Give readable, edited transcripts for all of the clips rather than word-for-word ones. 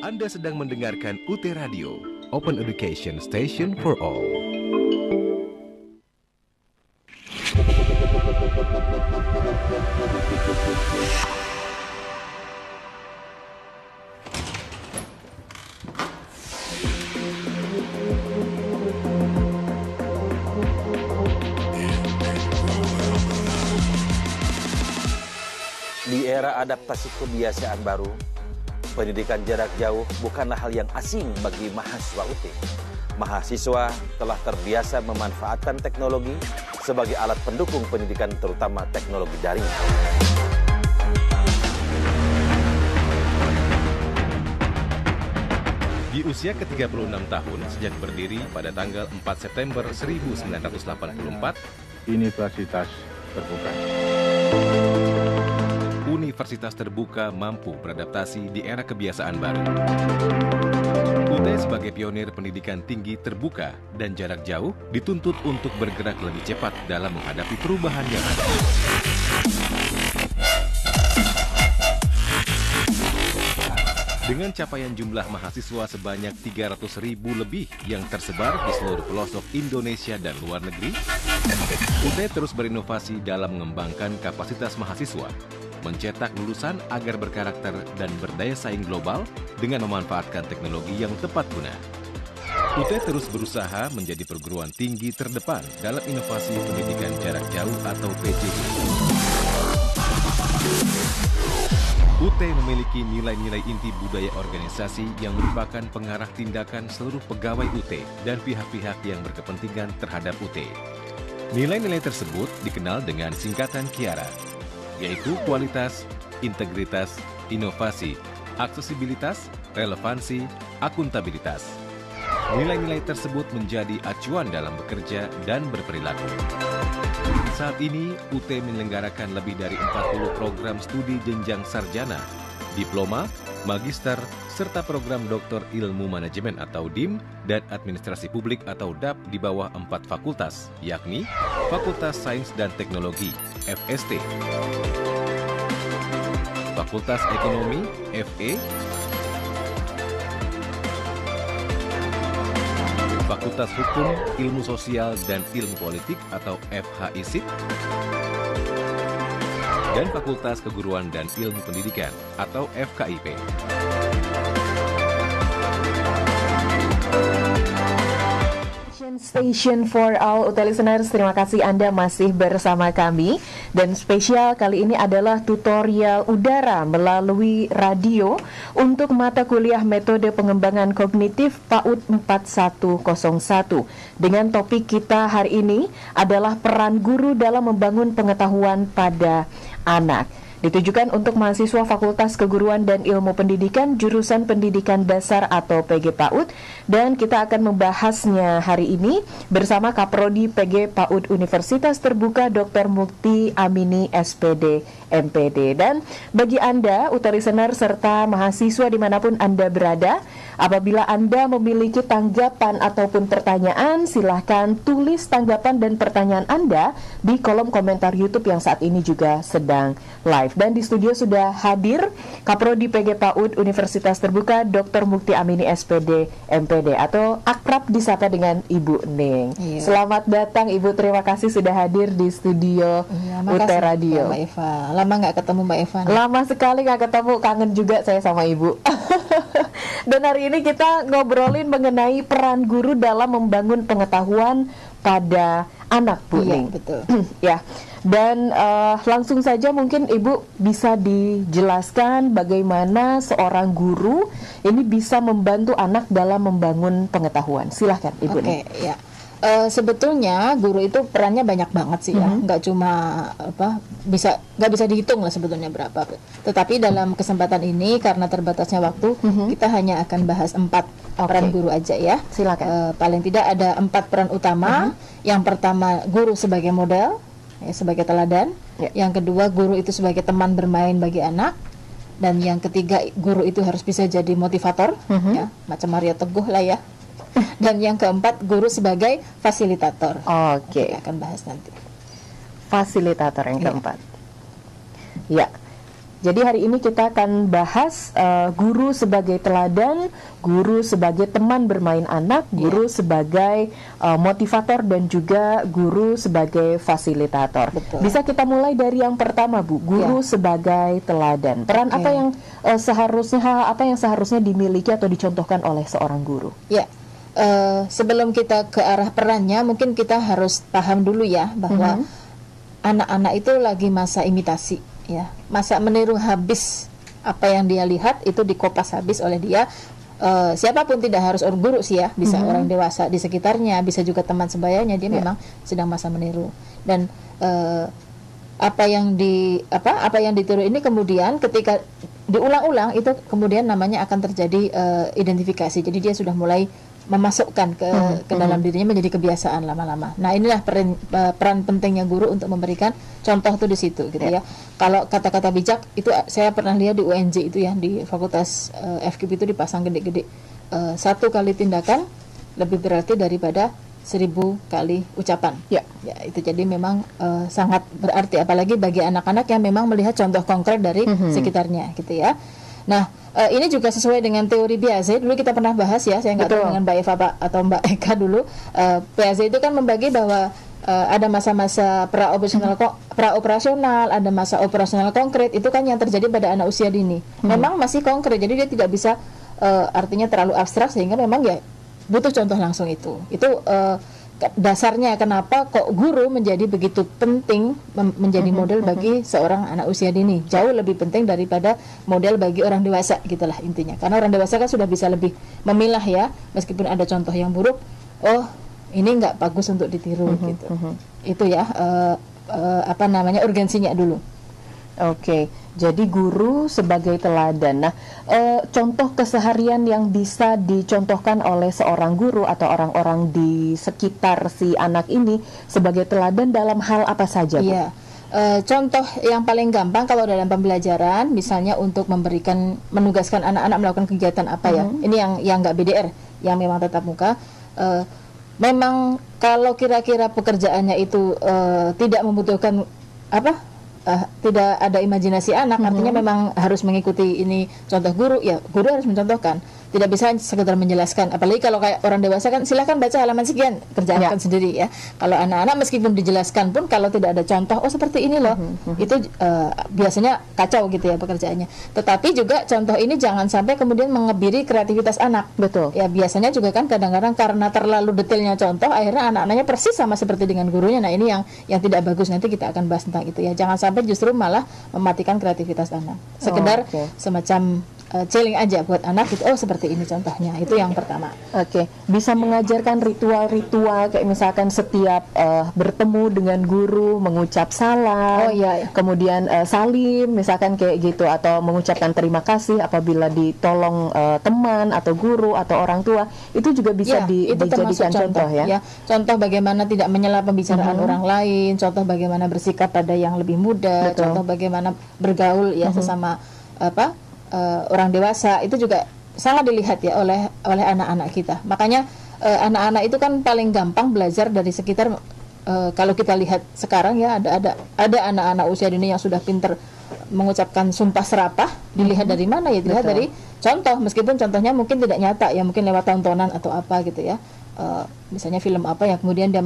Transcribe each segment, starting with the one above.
Anda sedang mendengarkan UT Radio, Open Education Station for All. Di era adaptasi kebiasaan baru, pendidikan jarak jauh bukanlah hal yang asing bagi mahasiswa UT. Mahasiswa telah terbiasa memanfaatkan teknologi sebagai alat pendukung pendidikan, terutama teknologi daring. Di usia ke-36 tahun sejak berdiri pada tanggal 4 September 1984, Universitas Terbuka. Universitas Terbuka mampu beradaptasi di era kebiasaan baru. UT sebagai pionir pendidikan tinggi terbuka dan jarak jauh dituntut untuk bergerak lebih cepat dalam menghadapi perubahan yang ada. Dengan capaian jumlah mahasiswa sebanyak 300.000 lebih yang tersebar di seluruh pelosok Indonesia dan luar negeri, UT terus berinovasi dalam mengembangkan kapasitas mahasiswa, mencetak lulusan agar berkarakter dan berdaya saing global dengan memanfaatkan teknologi yang tepat guna. UT terus berusaha menjadi perguruan tinggi terdepan dalam inovasi pendidikan jarak jauh atau PJJ. UT memiliki nilai-nilai inti budaya organisasi yang merupakan pengarah tindakan seluruh pegawai UT dan pihak-pihak yang berkepentingan terhadap UT. Nilai-nilai tersebut dikenal dengan singkatan KIARA, yaitu kualitas, integritas, inovasi, aksesibilitas, relevansi, akuntabilitas. Nilai-nilai tersebut menjadi acuan dalam bekerja dan berperilaku. Saat ini, UT menyelenggarakan lebih dari 40 program studi jenjang sarjana, diploma, magister, serta program doktor ilmu manajemen atau DIM dan administrasi publik atau DAP di bawah 4 fakultas, yakni Fakultas Sains dan Teknologi, FST, Fakultas Ekonomi, FE, Fakultas Hukum, Ilmu Sosial dan Ilmu Politik atau FHISIP, dan Fakultas Keguruan dan Ilmu Pendidikan atau FKIP. Station for all UT listeners, terima kasih Anda masih bersama kami. Dan spesial kali ini adalah tutorial udara melalui radio untuk mata kuliah metode pengembangan kognitif PAUD 4101. Dengan topik kita hari ini adalah peran guru dalam membangun pengetahuan pada anak. Ditujukan untuk mahasiswa Fakultas Keguruan dan Ilmu Pendidikan jurusan Pendidikan Dasar atau PG PAUD, dan kita akan membahasnya hari ini bersama Kaprodi PG PAUD Universitas Terbuka Dr. Mukti Amini SPD MPD. Dan bagi Anda UT listener serta mahasiswa dimanapun Anda berada, apabila Anda memiliki tanggapan ataupun pertanyaan, silahkan tulis tanggapan dan pertanyaan Anda di kolom komentar YouTube yang saat ini juga sedang live. Dan di studio sudah hadir Kaprodi PG PAUD Universitas Terbuka Dr. Mukti Amini SPD MPD atau akrab disapa dengan Ibu Ning. Iya. Selamat datang Ibu, terima kasih sudah hadir di studio UT Radio. Mbak Eva, lama nggak ketemu Mbak Eva nih. Lama sekali nggak ketemu, kangen juga saya sama Ibu. Dan hari ini kita ngobrolin mengenai peran guru dalam membangun pengetahuan pada anak, Bu Ning. Betul. Ya. Dan langsung saja mungkin Ibu bisa dijelaskan bagaimana seorang guru ini bisa membantu anak dalam membangun pengetahuan. Silahkan Ibu. Oke, ya. Sebetulnya guru itu perannya banyak banget sih ya, nggak cuma nggak bisa dihitung lah sebetulnya berapa. Tetapi dalam kesempatan ini karena terbatasnya waktu, kita hanya akan bahas 4 peran guru aja ya. Silakan. Paling tidak ada 4 peran utama. Yang pertama, guru sebagai model, ya, sebagai teladan. Yang kedua, guru itu sebagai teman bermain bagi anak. Dan yang ketiga, guru itu harus bisa jadi motivator, ya, macam Mario Teguh lah ya. Dan yang keempat, guru sebagai fasilitator. Oke. Kita akan bahas nanti. Fasilitator yang keempat. Ya. Jadi hari ini kita akan bahas guru sebagai teladan, guru sebagai teman bermain anak, guru sebagai motivator, dan juga guru sebagai fasilitator. Betul. Bisa kita mulai dari yang pertama, Bu, guru sebagai teladan. Peran apa yang seharusnya dimiliki atau dicontohkan oleh seorang guru? Ya. Sebelum kita ke arah perannya, mungkin kita harus paham dulu ya bahwa anak-anak itu lagi masa imitasi, ya, masa meniru habis apa yang dia lihat itu dikopas habis oleh dia. Siapapun, tidak harus orang guru sih ya, bisa orang dewasa di sekitarnya, bisa juga teman sebayanya, dia memang sedang masa meniru. Dan apa yang ditiru ini kemudian ketika diulang-ulang itu kemudian namanya akan terjadi identifikasi. Jadi dia sudah mulai memasukkan ke dalam dirinya, menjadi kebiasaan lama-lama. Nah, inilah peran pentingnya guru untuk memberikan contoh tuh di situ gitu ya. Kalau kata-kata bijak itu saya pernah lihat di UNJ itu ya, di Fakultas FKIP itu dipasang gede-gede. 1 kali tindakan lebih berarti daripada 1000 kali ucapan. Ya, itu jadi memang sangat berarti, apalagi bagi anak-anak yang memang melihat contoh konkret dari sekitarnya gitu ya. Nah, ini juga sesuai dengan teori Piaget. Dulu kita pernah bahas ya, saya nggak tahu dengan Mbak Eva atau Mbak Eka dulu. Piaget itu kan membagi bahwa ada masa-masa pra-operasional, ada masa operasional konkret. Itu kan yang terjadi pada anak usia dini. Memang masih konkret, jadi dia tidak bisa artinya terlalu abstrak, sehingga memang ya butuh contoh langsung itu. Itu dasarnya kenapa kok guru menjadi begitu penting menjadi model bagi seorang anak usia dini, jauh lebih penting daripada model bagi orang dewasa, gitulah intinya. Karena orang dewasa kan sudah bisa lebih memilah ya, meskipun ada contoh yang buruk, oh ini nggak bagus untuk ditiru gitu. Itu ya urgensinya dulu. Oke, jadi guru sebagai teladan. Nah, contoh keseharian yang bisa dicontohkan oleh seorang guru atau orang-orang di sekitar si anak ini sebagai teladan dalam hal apa saja, Bu? Iya. Contoh yang paling gampang kalau dalam pembelajaran, misalnya untuk menugaskan anak-anak melakukan kegiatan apa ya. Ini yang nggak BDR, yang memang tatap muka. Memang kalau kira-kira pekerjaannya itu tidak membutuhkan tidak ada imajinasi anak, artinya memang harus mengikuti ini contoh guru, ya guru harus mencontohkan. Tidak bisa sekedar menjelaskan, apalagi kalau kayak orang dewasa kan silahkan baca halaman sekian, kerjakan sendiri ya. Kalau anak-anak meskipun dijelaskan pun kalau tidak ada contoh, oh seperti ini loh, itu biasanya kacau gitu ya pekerjaannya. Tetapi juga contoh ini jangan sampai kemudian mengebiri kreativitas anak. Betul. Ya biasanya juga kan kadang-kadang karena terlalu detailnya contoh, akhirnya anak-anaknya persis sama seperti dengan gurunya. Nah ini yang tidak bagus, nanti kita akan bahas tentang itu ya. Jangan sampai justru malah mematikan kreativitas anak. Sekedar semacam chilling aja buat anak gitu, oh seperti ini contohnya. Itu yang pertama. Oke, bisa mengajarkan ritual-ritual kayak misalkan setiap bertemu dengan guru mengucap salam, kemudian salim misalkan kayak gitu, atau mengucapkan terima kasih apabila ditolong teman atau guru atau orang tua. Itu juga bisa dijadikan contoh ya. Contoh bagaimana tidak menyela pembicaraan orang lain, contoh bagaimana bersikap pada yang lebih muda, contoh bagaimana bergaul ya sesama orang dewasa. Itu juga sangat dilihat ya oleh anak-anak kita. Makanya anak-anak itu kan paling gampang belajar dari sekitar. Kalau kita lihat sekarang ya ada anak-anak usia dini yang sudah pinter mengucapkan sumpah serapah. Dilihat dari mana ya? Dilihat dari contoh, meskipun contohnya mungkin tidak nyata ya, mungkin lewat tontonan atau apa gitu ya. Misalnya film apa ya, kemudian dia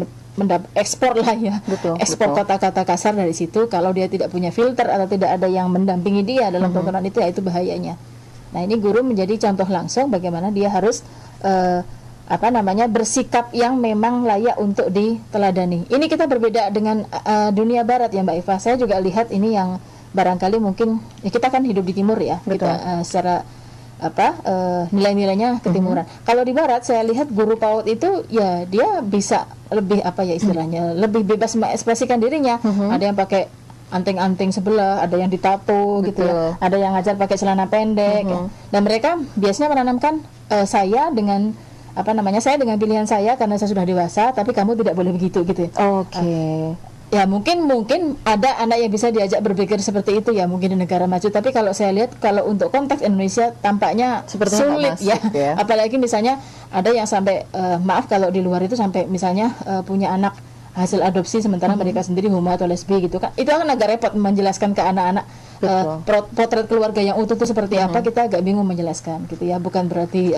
ekspor lah ya, ekspor kata-kata kasar dari situ. Kalau dia tidak punya filter atau tidak ada yang mendampingi dia dalam tontonan itu, ya itu bahayanya. Nah ini guru menjadi contoh langsung bagaimana dia harus bersikap yang memang layak untuk diteladani. Ini kita berbeda dengan dunia barat ya Mbak Eva. Saya juga lihat ini yang barangkali mungkin ya, kita kan hidup di timur ya, kita secara nilai-nilainya ketimuran. Kalau di barat saya lihat guru PAUD itu ya dia bisa lebih istilahnya lebih bebas mengekspresikan dirinya. Ada yang pakai anting-anting sebelah, ada yang ditato gitu ya, ada yang ngajar pakai celana pendek ya. Dan mereka biasanya menanamkan saya dengan saya dengan pilihan saya karena saya sudah dewasa, tapi kamu tidak boleh begitu gitu. Ya mungkin ada anak yang bisa diajak berpikir seperti itu ya, mungkin di negara maju. Tapi kalau saya lihat, kalau untuk konteks Indonesia tampaknya sulit ya. Apalagi misalnya ada yang sampai maaf kalau di luar itu sampai misalnya punya anak hasil adopsi sementara mereka sendiri homo atau lesbi gitu kan. Itu kan agak repot menjelaskan ke anak-anak Potret keluarga yang utuh itu seperti apa, kita agak bingung menjelaskan gitu ya. Bukan berarti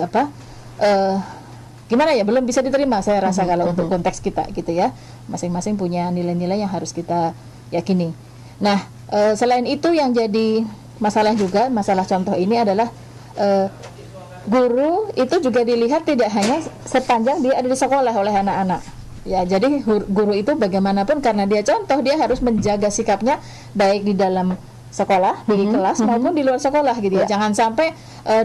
gimana ya, belum bisa diterima saya rasa kalau untuk konteks kita gitu ya. Masing-masing punya nilai-nilai yang harus kita yakini. Nah, selain itu yang jadi masalah juga, masalah contoh ini adalah guru itu juga dilihat tidak hanya sepanjang dia ada di sekolah oleh anak-anak. Ya, jadi guru itu bagaimanapun karena dia contoh, dia harus menjaga sikapnya baik di dalam sekolah, di kelas maupun di luar sekolah gitu ya. Jangan sampai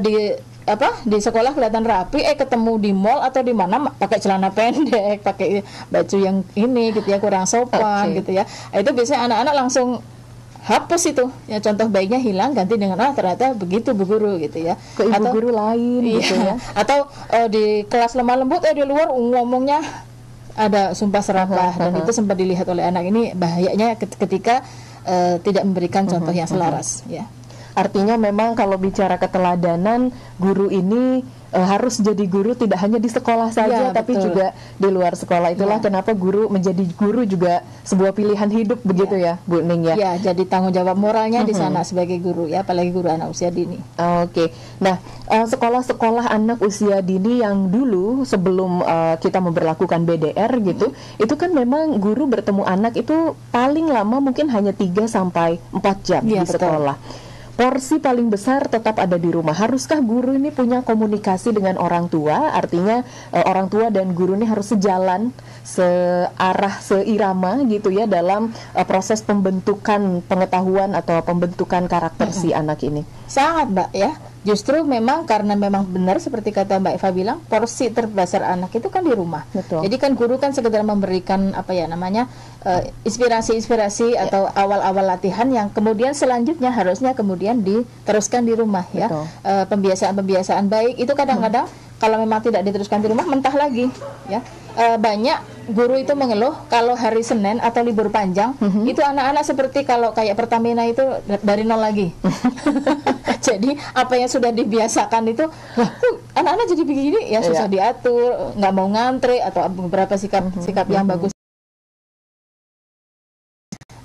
di sekolah kelihatan rapi, ketemu di mall atau di mana pakai celana pendek, pakai baju yang ini gitu ya, kurang sopan gitu ya. Itu biasanya anak-anak langsung hapus itu ya, contoh baiknya hilang, ganti dengan ternyata begitu Bu Guru gitu ya, ke ibu guru lain gitu ya. Atau di kelas lemah lembut di luar ngomongnya ada sumpah serapah, dan itu sempat dilihat oleh anak. Ini bahayanya ketika tidak memberikan contoh yang selaras ya. Artinya memang kalau bicara keteladanan, guru ini harus jadi guru tidak hanya di sekolah saja, tapi juga di luar sekolah. Itulah kenapa guru menjadi guru juga sebuah pilihan hidup begitu ya, Bu Ning ya. Ya, jadi tanggung jawab moralnya di sana sebagai guru ya, apalagi guru anak usia dini. Oke. Nah, sekolah-sekolah anak usia dini yang dulu sebelum kita memberlakukan BDR gitu, itu kan memang guru bertemu anak itu paling lama mungkin hanya 3 sampai 4 jam di sekolah. Porsi paling besar tetap ada di rumah. Haruskah guru ini punya komunikasi dengan orang tua? Artinya orang tua dan guru ini harus sejalan, searah, seirama gitu ya dalam proses pembentukan pengetahuan atau pembentukan karakter si anak ini. Sangat, Mbak ya. Justru memang karena memang benar seperti kata Mbak Eva bilang, porsi terbesar anak itu kan di rumah. Betul. Jadi kan guru kan sekedar memberikan inspirasi-inspirasi atau awal-awal latihan yang kemudian selanjutnya harusnya kemudian diteruskan di rumah ya. Pembiasaan-pembiasaan baik itu kadang-kadang kalau memang tidak diteruskan di rumah mentah lagi ya. Banyak guru itu mengeluh kalau hari Senin atau libur panjang itu anak-anak seperti kalau kayak Pertamina itu dari nol lagi. Jadi apa yang sudah dibiasakan itu anak-anak jadi begini ya, susah diatur, nggak mau ngantri atau beberapa sikap yang bagus.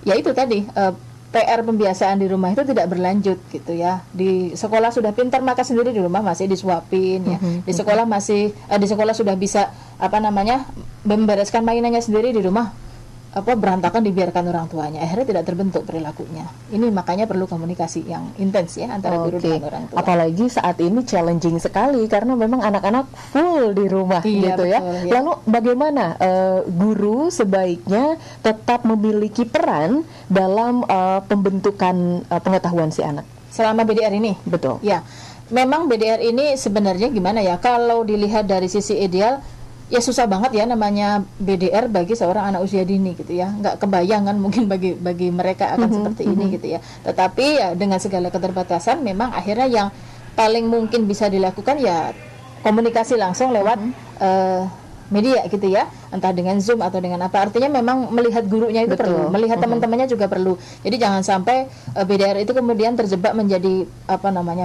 Ya itu tadi PR pembiasaan di rumah itu tidak berlanjut gitu ya. Di sekolah sudah pintar makan sendiri, di rumah masih disuapin ya. Di sekolah di sekolah sudah bisa membereskan mainannya sendiri, di rumah berantakan dibiarkan orang tuanya. Akhirnya tidak terbentuk perilakunya. Ini makanya perlu komunikasi yang intens ya antara guru dengan orang tua. Apalagi saat ini challenging sekali karena memang anak-anak full di rumah gitu ya. Lalu bagaimana guru sebaiknya tetap memiliki peran dalam pembentukan pengetahuan si anak selama BDR ini? Betul. Ya. Memang BDR ini sebenarnya gimana ya? Kalau dilihat dari sisi ideal ya susah banget ya namanya BDR bagi seorang anak usia dini gitu ya, nggak kebayang kan mungkin bagi mereka akan seperti ini gitu ya. Tetapi ya dengan segala keterbatasan memang akhirnya yang paling mungkin bisa dilakukan ya komunikasi langsung lewat media gitu ya, entah dengan Zoom atau dengan apa. Artinya memang melihat gurunya itu perlu, melihat teman-temannya juga perlu. Jadi jangan sampai BDR itu kemudian terjebak menjadi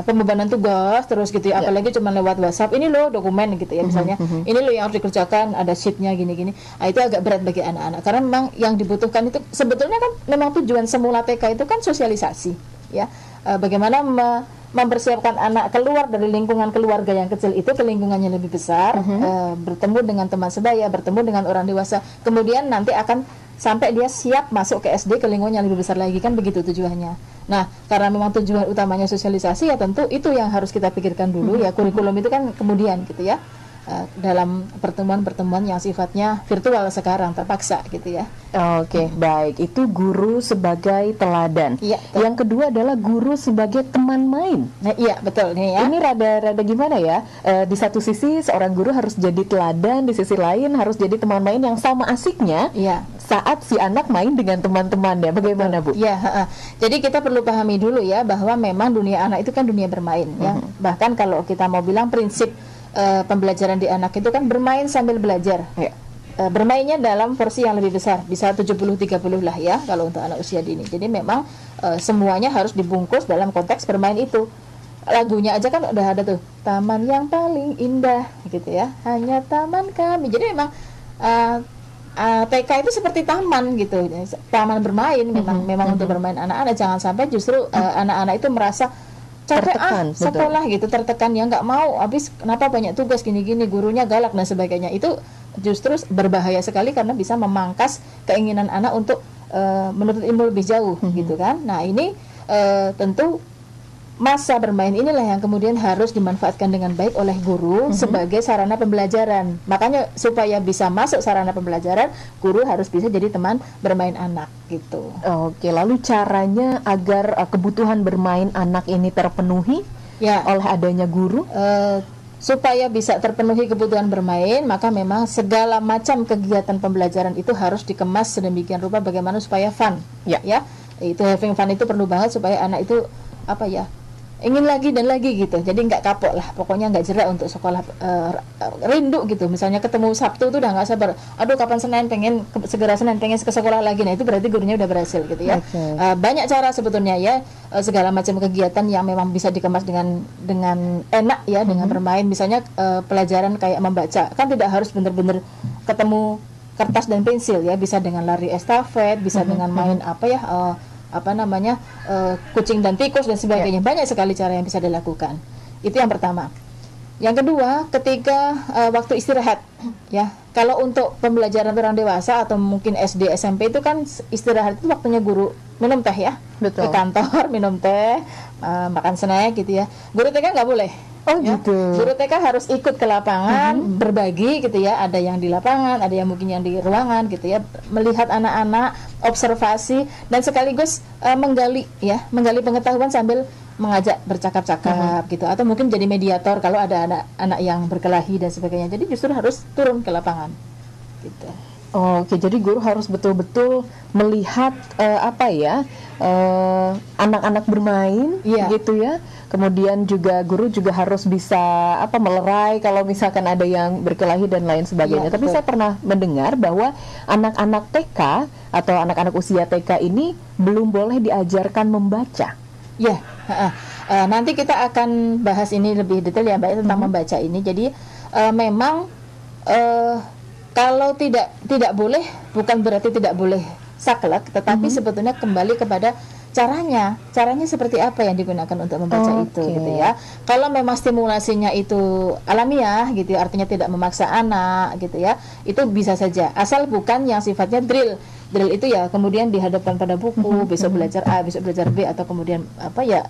pembebanan tugas terus gitu ya. Apalagi cuma lewat WhatsApp, ini loh dokumen gitu ya misalnya, ini loh yang harus dikerjakan, ada sheetnya gini-gini. Nah, itu agak berat bagi anak-anak karena memang yang dibutuhkan itu sebetulnya kan memang tujuan semula TK itu kan sosialisasi ya. Bagaimana mempersiapkan anak keluar dari lingkungan keluarga yang kecil itu ke lingkungannya lebih besar, bertemu dengan teman sebaya, bertemu dengan orang dewasa, kemudian nanti akan sampai dia siap masuk ke SD ke lingkungan yang lebih besar lagi, kan begitu tujuannya. Nah, karena memang tujuan utamanya sosialisasi ya tentu itu yang harus kita pikirkan dulu ya, kurikulum itu kan kemudian gitu ya. Dalam pertemuan-pertemuan yang sifatnya virtual sekarang terpaksa gitu ya. Oke, baik. Itu guru sebagai teladan. Iya, yang kedua adalah guru sebagai teman main. Nah, iya, betul nih ya. Ini rada gimana ya? Di satu sisi seorang guru harus jadi teladan, di sisi lain harus jadi teman main yang sama asiknya. Iya. Saat si anak main dengan teman-temannya. Bagaimana, Bu? Iya, jadi kita perlu pahami dulu ya bahwa memang dunia anak itu kan dunia bermain ya. Bahkan kalau kita mau bilang prinsip pembelajaran di anak itu kan bermain sambil belajar. Bermainnya dalam porsi yang lebih besar, bisa 70-30 lah ya kalau untuk anak usia dini. Jadi memang semuanya harus dibungkus dalam konteks bermain itu. Lagunya aja kan udah ada tuh, taman yang paling indah gitu ya, hanya taman kami. Jadi memang TK itu seperti taman gitu, taman bermain, memang untuk bermain anak-anak. Jangan sampai justru anak-anak itu merasa capek sekolah gitu, tertekan, ya nggak mau, habis kenapa banyak tugas gini-gini, gurunya galak dan sebagainya. Itu justru berbahaya sekali karena bisa memangkas keinginan anak untuk menuntut ilmu lebih jauh gitu kan. Nah ini tentu masa bermain inilah yang kemudian harus dimanfaatkan dengan baik oleh guru sebagai sarana pembelajaran. Makanya supaya bisa masuk sarana pembelajaran, guru harus bisa jadi teman bermain anak gitu. Oke, lalu caranya agar kebutuhan bermain anak ini terpenuhi oleh adanya guru? Supaya bisa terpenuhi kebutuhan bermain, maka memang segala macam kegiatan pembelajaran itu harus dikemas sedemikian rupa bagaimana supaya fun. Ya, itu having fun itu perlu banget supaya anak itu ingin lagi dan lagi gitu, jadi nggak kapok lah, pokoknya nggak jerak untuk sekolah, rindu gitu. Misalnya ketemu Sabtu tuh udah nggak sabar, aduh kapan Senin, pengen segera Senin, pengen ke sekolah lagi. Nah itu berarti gurunya udah berhasil gitu ya. Banyak cara sebetulnya ya, segala macam kegiatan yang memang bisa dikemas dengan enak ya, dengan bermain. Misalnya pelajaran kayak membaca, kan tidak harus benar-benar ketemu kertas dan pensil ya, bisa dengan lari estafet, bisa dengan main kucing dan tikus dan sebagainya. Banyak sekali cara yang bisa dilakukan. Itu yang pertama. Yang kedua, ketika waktu istirahat ya, kalau untuk pembelajaran orang dewasa atau mungkin SD SMP itu kan istirahat itu waktunya guru minum teh ya. Betul. Ke kantor minum teh, makan snack gitu ya. Guru TK nggak boleh. Gitu. Guru TK harus ikut ke lapangan, berbagi gitu ya. Ada yang di lapangan, ada yang mungkin yang di ruangan gitu ya. Melihat anak-anak, observasi dan sekaligus menggali pengetahuan sambil mengajak bercakap-cakap gitu. Atau mungkin jadi mediator kalau ada anak-anak yang berkelahi dan sebagainya. Jadi justru harus turun ke lapangan gitu. Oke, jadi guru harus betul-betul melihat anak-anak bermain gitu ya. Kemudian juga guru juga harus bisa melerai kalau misalkan ada yang berkelahi dan lain sebagainya. Tapi saya pernah mendengar bahwa anak-anak TK atau anak-anak usia TK ini belum boleh diajarkan membaca. Ya, nanti kita akan bahas ini lebih detail ya Mbak tentang membaca ini. Jadi memang kalau tidak boleh bukan berarti tidak boleh saklek, tetapi sebetulnya kembali kepada caranya seperti apa yang digunakan untuk membaca itu gitu ya. Kalau memang stimulasinya itu alamiah gitu ya, artinya tidak memaksa anak gitu ya, itu bisa saja, asal bukan yang sifatnya drill itu ya kemudian dihadapkan pada buku, besok belajar A, besok belajar B, atau kemudian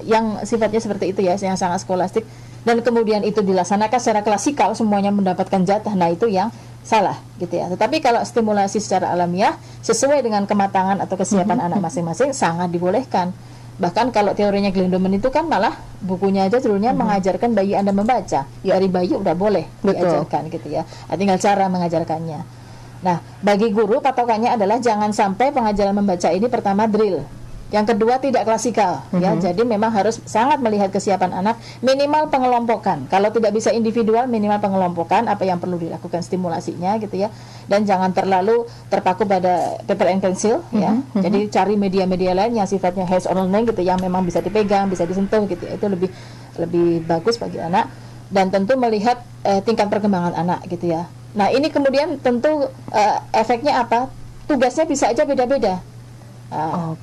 yang sifatnya seperti itu ya, yang sangat skolastik, dan kemudian itu dilaksanakan secara klasikal semuanya mendapatkan jatah. Nah itu yang salah gitu ya. Tetapi kalau stimulasi secara alamiah sesuai dengan kematangan atau kesiapan anak masing-masing sangat dibolehkan. Bahkan kalau teorinya Glendoman itu kan malah bukunya aja judulnya mengajarkan bayi Anda membaca. Dari bayi udah boleh diajarkan gitu ya. Tinggal cara mengajarkannya. Nah, bagi guru patokannya adalah jangan sampai pengajaran membaca ini pertama drill. Yang kedua tidak klasikal ya. Jadi memang harus sangat melihat kesiapan anak, minimal pengelompokan. Kalau tidak bisa individual, minimal pengelompokan apa yang perlu dilakukan stimulasinya gitu ya. Dan jangan terlalu terpaku pada paper and pencil ya. Jadi cari media-media lain yang sifatnya hands on learning gitu, yang memang bisa dipegang, bisa disentuh gitu. Itu lebih bagus bagi anak, dan tentu melihat tingkat perkembangan anak gitu ya. Nah, ini kemudian tentu efeknya apa? Tugasnya bisa aja beda-beda.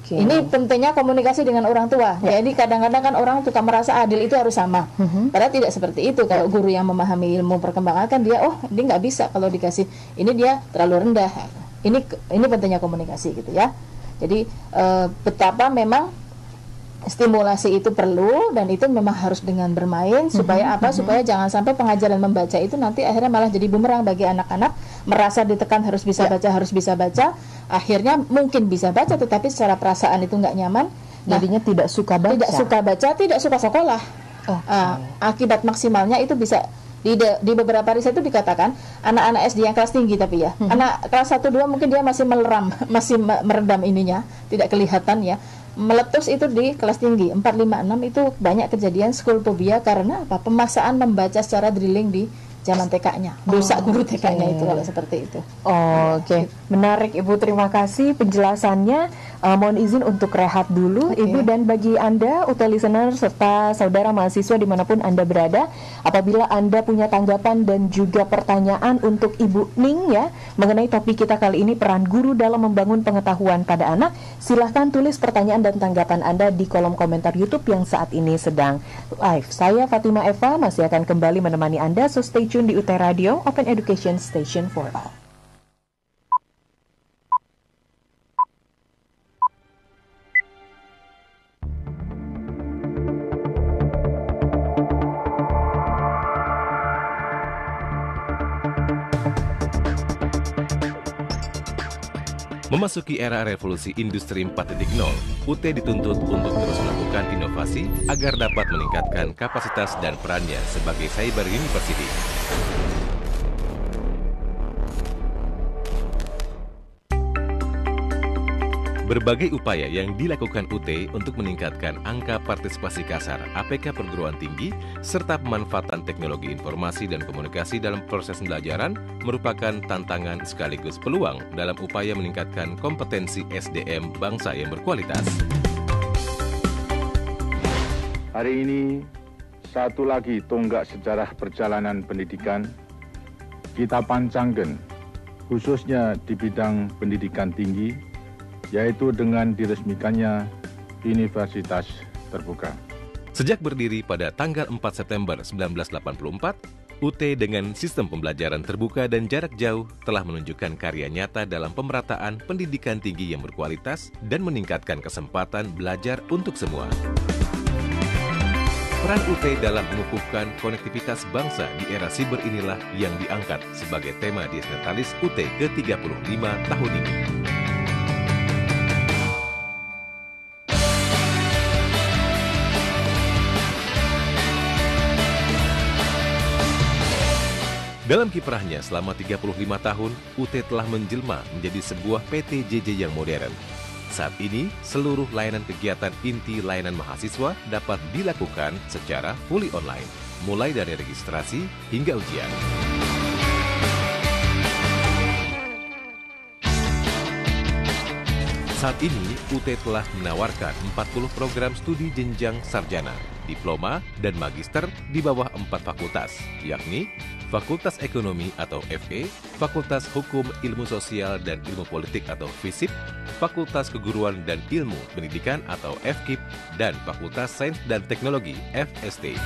Ini pentingnya komunikasi dengan orang tua. Jadi kadang-kadang kan orang suka merasa adil itu harus sama. Padahal tidak seperti itu. Kalau guru yang memahami ilmu perkembangan kan dia nggak bisa kalau dikasih ini, dia terlalu rendah. Ini pentingnya komunikasi gitu ya. Jadi betapa memang stimulasi itu perlu, dan itu memang harus dengan bermain supaya supaya jangan sampai pengajaran membaca itu nanti akhirnya malah jadi bumerang bagi anak-anak, merasa ditekan harus bisa baca, akhirnya mungkin bisa baca tetapi secara perasaan itu nggak nyaman, jadinya tidak suka baca, tidak suka sekolah. Akibat maksimalnya itu bisa di beberapa riset itu dikatakan anak-anak SD yang kelas tinggi tapi ya, anak kelas 1-2 mungkin dia masih masih meredam ininya, tidak kelihatan ya. Meletus itu di kelas tinggi 4, 5, 6 itu banyak kejadian school phobia karena pemaksaan membaca secara drilling di zaman TK-nya, dosa guru TK-nya itu kalau seperti itu. Oke. Menarik Ibu, terima kasih penjelasannya. Mohon izin untuk rehat dulu Ibu, dan bagi Anda UT listener serta saudara mahasiswa dimanapun Anda berada, apabila Anda punya tanggapan dan juga pertanyaan untuk Ibu Ning ya mengenai topik kita kali ini, peran guru dalam membangun pengetahuan pada anak, silahkan tulis pertanyaan dan tanggapan Anda di kolom komentar YouTube yang saat ini sedang live. Saya Fatimah Eva masih akan kembali menemani Anda, so stay tune di UT Radio, Open Education Station for All. Memasuki era revolusi industri 4.0, UT dituntut untuk terus melakukan inovasi agar dapat meningkatkan kapasitas dan perannya sebagai cyber university. Berbagai upaya yang dilakukan UT untuk meningkatkan angka partisipasi kasar APK perguruan tinggi serta pemanfaatan teknologi informasi dan komunikasi dalam proses pembelajaran merupakan tantangan sekaligus peluang dalam upaya meningkatkan kompetensi SDM bangsa yang berkualitas. Hari ini, satu lagi tonggak sejarah perjalanan pendidikan kita pancangkan, khususnya di bidang pendidikan tinggi, yaitu dengan diresmikannya Universitas Terbuka. Sejak berdiri pada tanggal 4 September 1984, UT dengan sistem pembelajaran terbuka dan jarak jauh telah menunjukkan karya nyata dalam pemerataan pendidikan tinggi yang berkualitas dan meningkatkan kesempatan belajar untuk semua. Peran UT dalam mengukuhkan konektivitas bangsa di era siber inilah yang diangkat sebagai tema di Diasnatalis UT ke-35 tahun ini. Dalam kiprahnya selama 35 tahun, UT telah menjelma menjadi sebuah PTJJ yang modern. Saat ini, seluruh layanan kegiatan inti layanan mahasiswa dapat dilakukan secara fully online, mulai dari registrasi hingga ujian. Saat ini, UT telah menawarkan 40 program studi jenjang sarjana, diploma, dan magister di bawah 4 fakultas, yakni Fakultas Ekonomi atau FE, Fakultas Hukum, Ilmu Sosial, dan Ilmu Politik atau FISIP, Fakultas Keguruan dan Ilmu Pendidikan atau FKIP, dan Fakultas Sains dan Teknologi FST.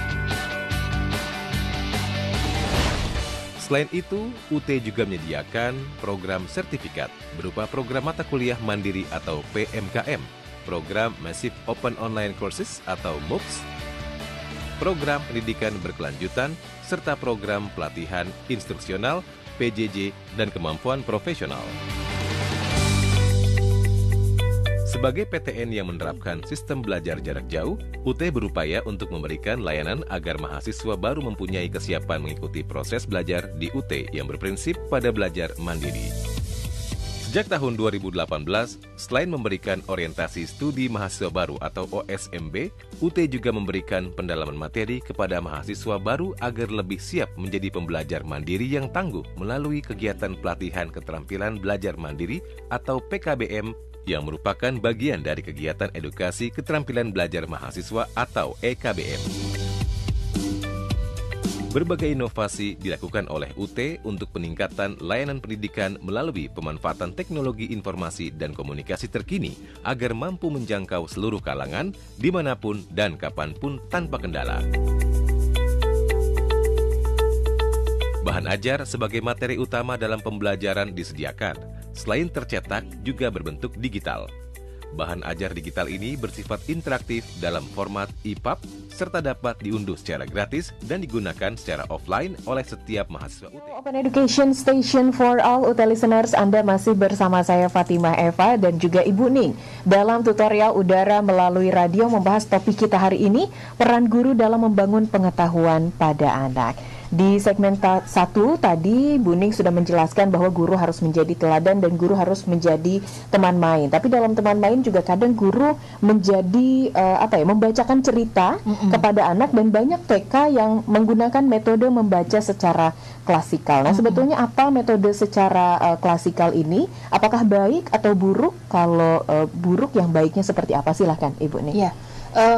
Selain itu, UT juga menyediakan program sertifikat berupa program mata kuliah mandiri atau PMKM, program Massive Open Online Courses atau MOOCs, program pendidikan berkelanjutan, serta program pelatihan instruksional, PJJ, dan kemampuan profesional. Sebagai PTN yang menerapkan sistem belajar jarak jauh, UT berupaya untuk memberikan layanan agar mahasiswa baru mempunyai kesiapan mengikuti proses belajar di UT yang berprinsip pada belajar mandiri. Sejak tahun 2018, selain memberikan orientasi studi mahasiswa baru atau OSMB, UT juga memberikan pendalaman materi kepada mahasiswa baru agar lebih siap menjadi pembelajar mandiri yang tangguh melalui kegiatan pelatihan keterampilan belajar mandiri atau PKBM yang merupakan bagian dari kegiatan edukasi keterampilan belajar mahasiswa atau EKBM. Berbagai inovasi dilakukan oleh UT untuk peningkatan layanan pendidikan melalui pemanfaatan teknologi informasi dan komunikasi terkini agar mampu menjangkau seluruh kalangan, dimanapun dan kapanpun tanpa kendala. Bahan ajar sebagai materi utama dalam pembelajaran disediakan, selain tercetak juga berbentuk digital. Bahan ajar digital ini bersifat interaktif dalam format EPUB serta dapat diunduh secara gratis dan digunakan secara offline oleh setiap mahasiswa UT. Open Education Station for All UT listeners, Anda masih bersama saya Fatimah Eva dan juga Ibu Ning dalam tutorial udara melalui radio membahas topik kita hari ini, peran guru dalam membangun pengetahuan pada anak. Di segmen 1 tadi Bu Ning sudah menjelaskan bahwa guru harus menjadi teladan dan guru harus menjadi teman main. Tapi dalam teman main juga kadang guru menjadi membacakan cerita kepada anak, dan banyak TK yang menggunakan metode membaca secara klasikal. Nah, sebetulnya apa metode secara klasikal ini? Apakah baik atau buruk? Kalau buruk, yang baiknya seperti apa? Silahkan Ibu Ning. Ya.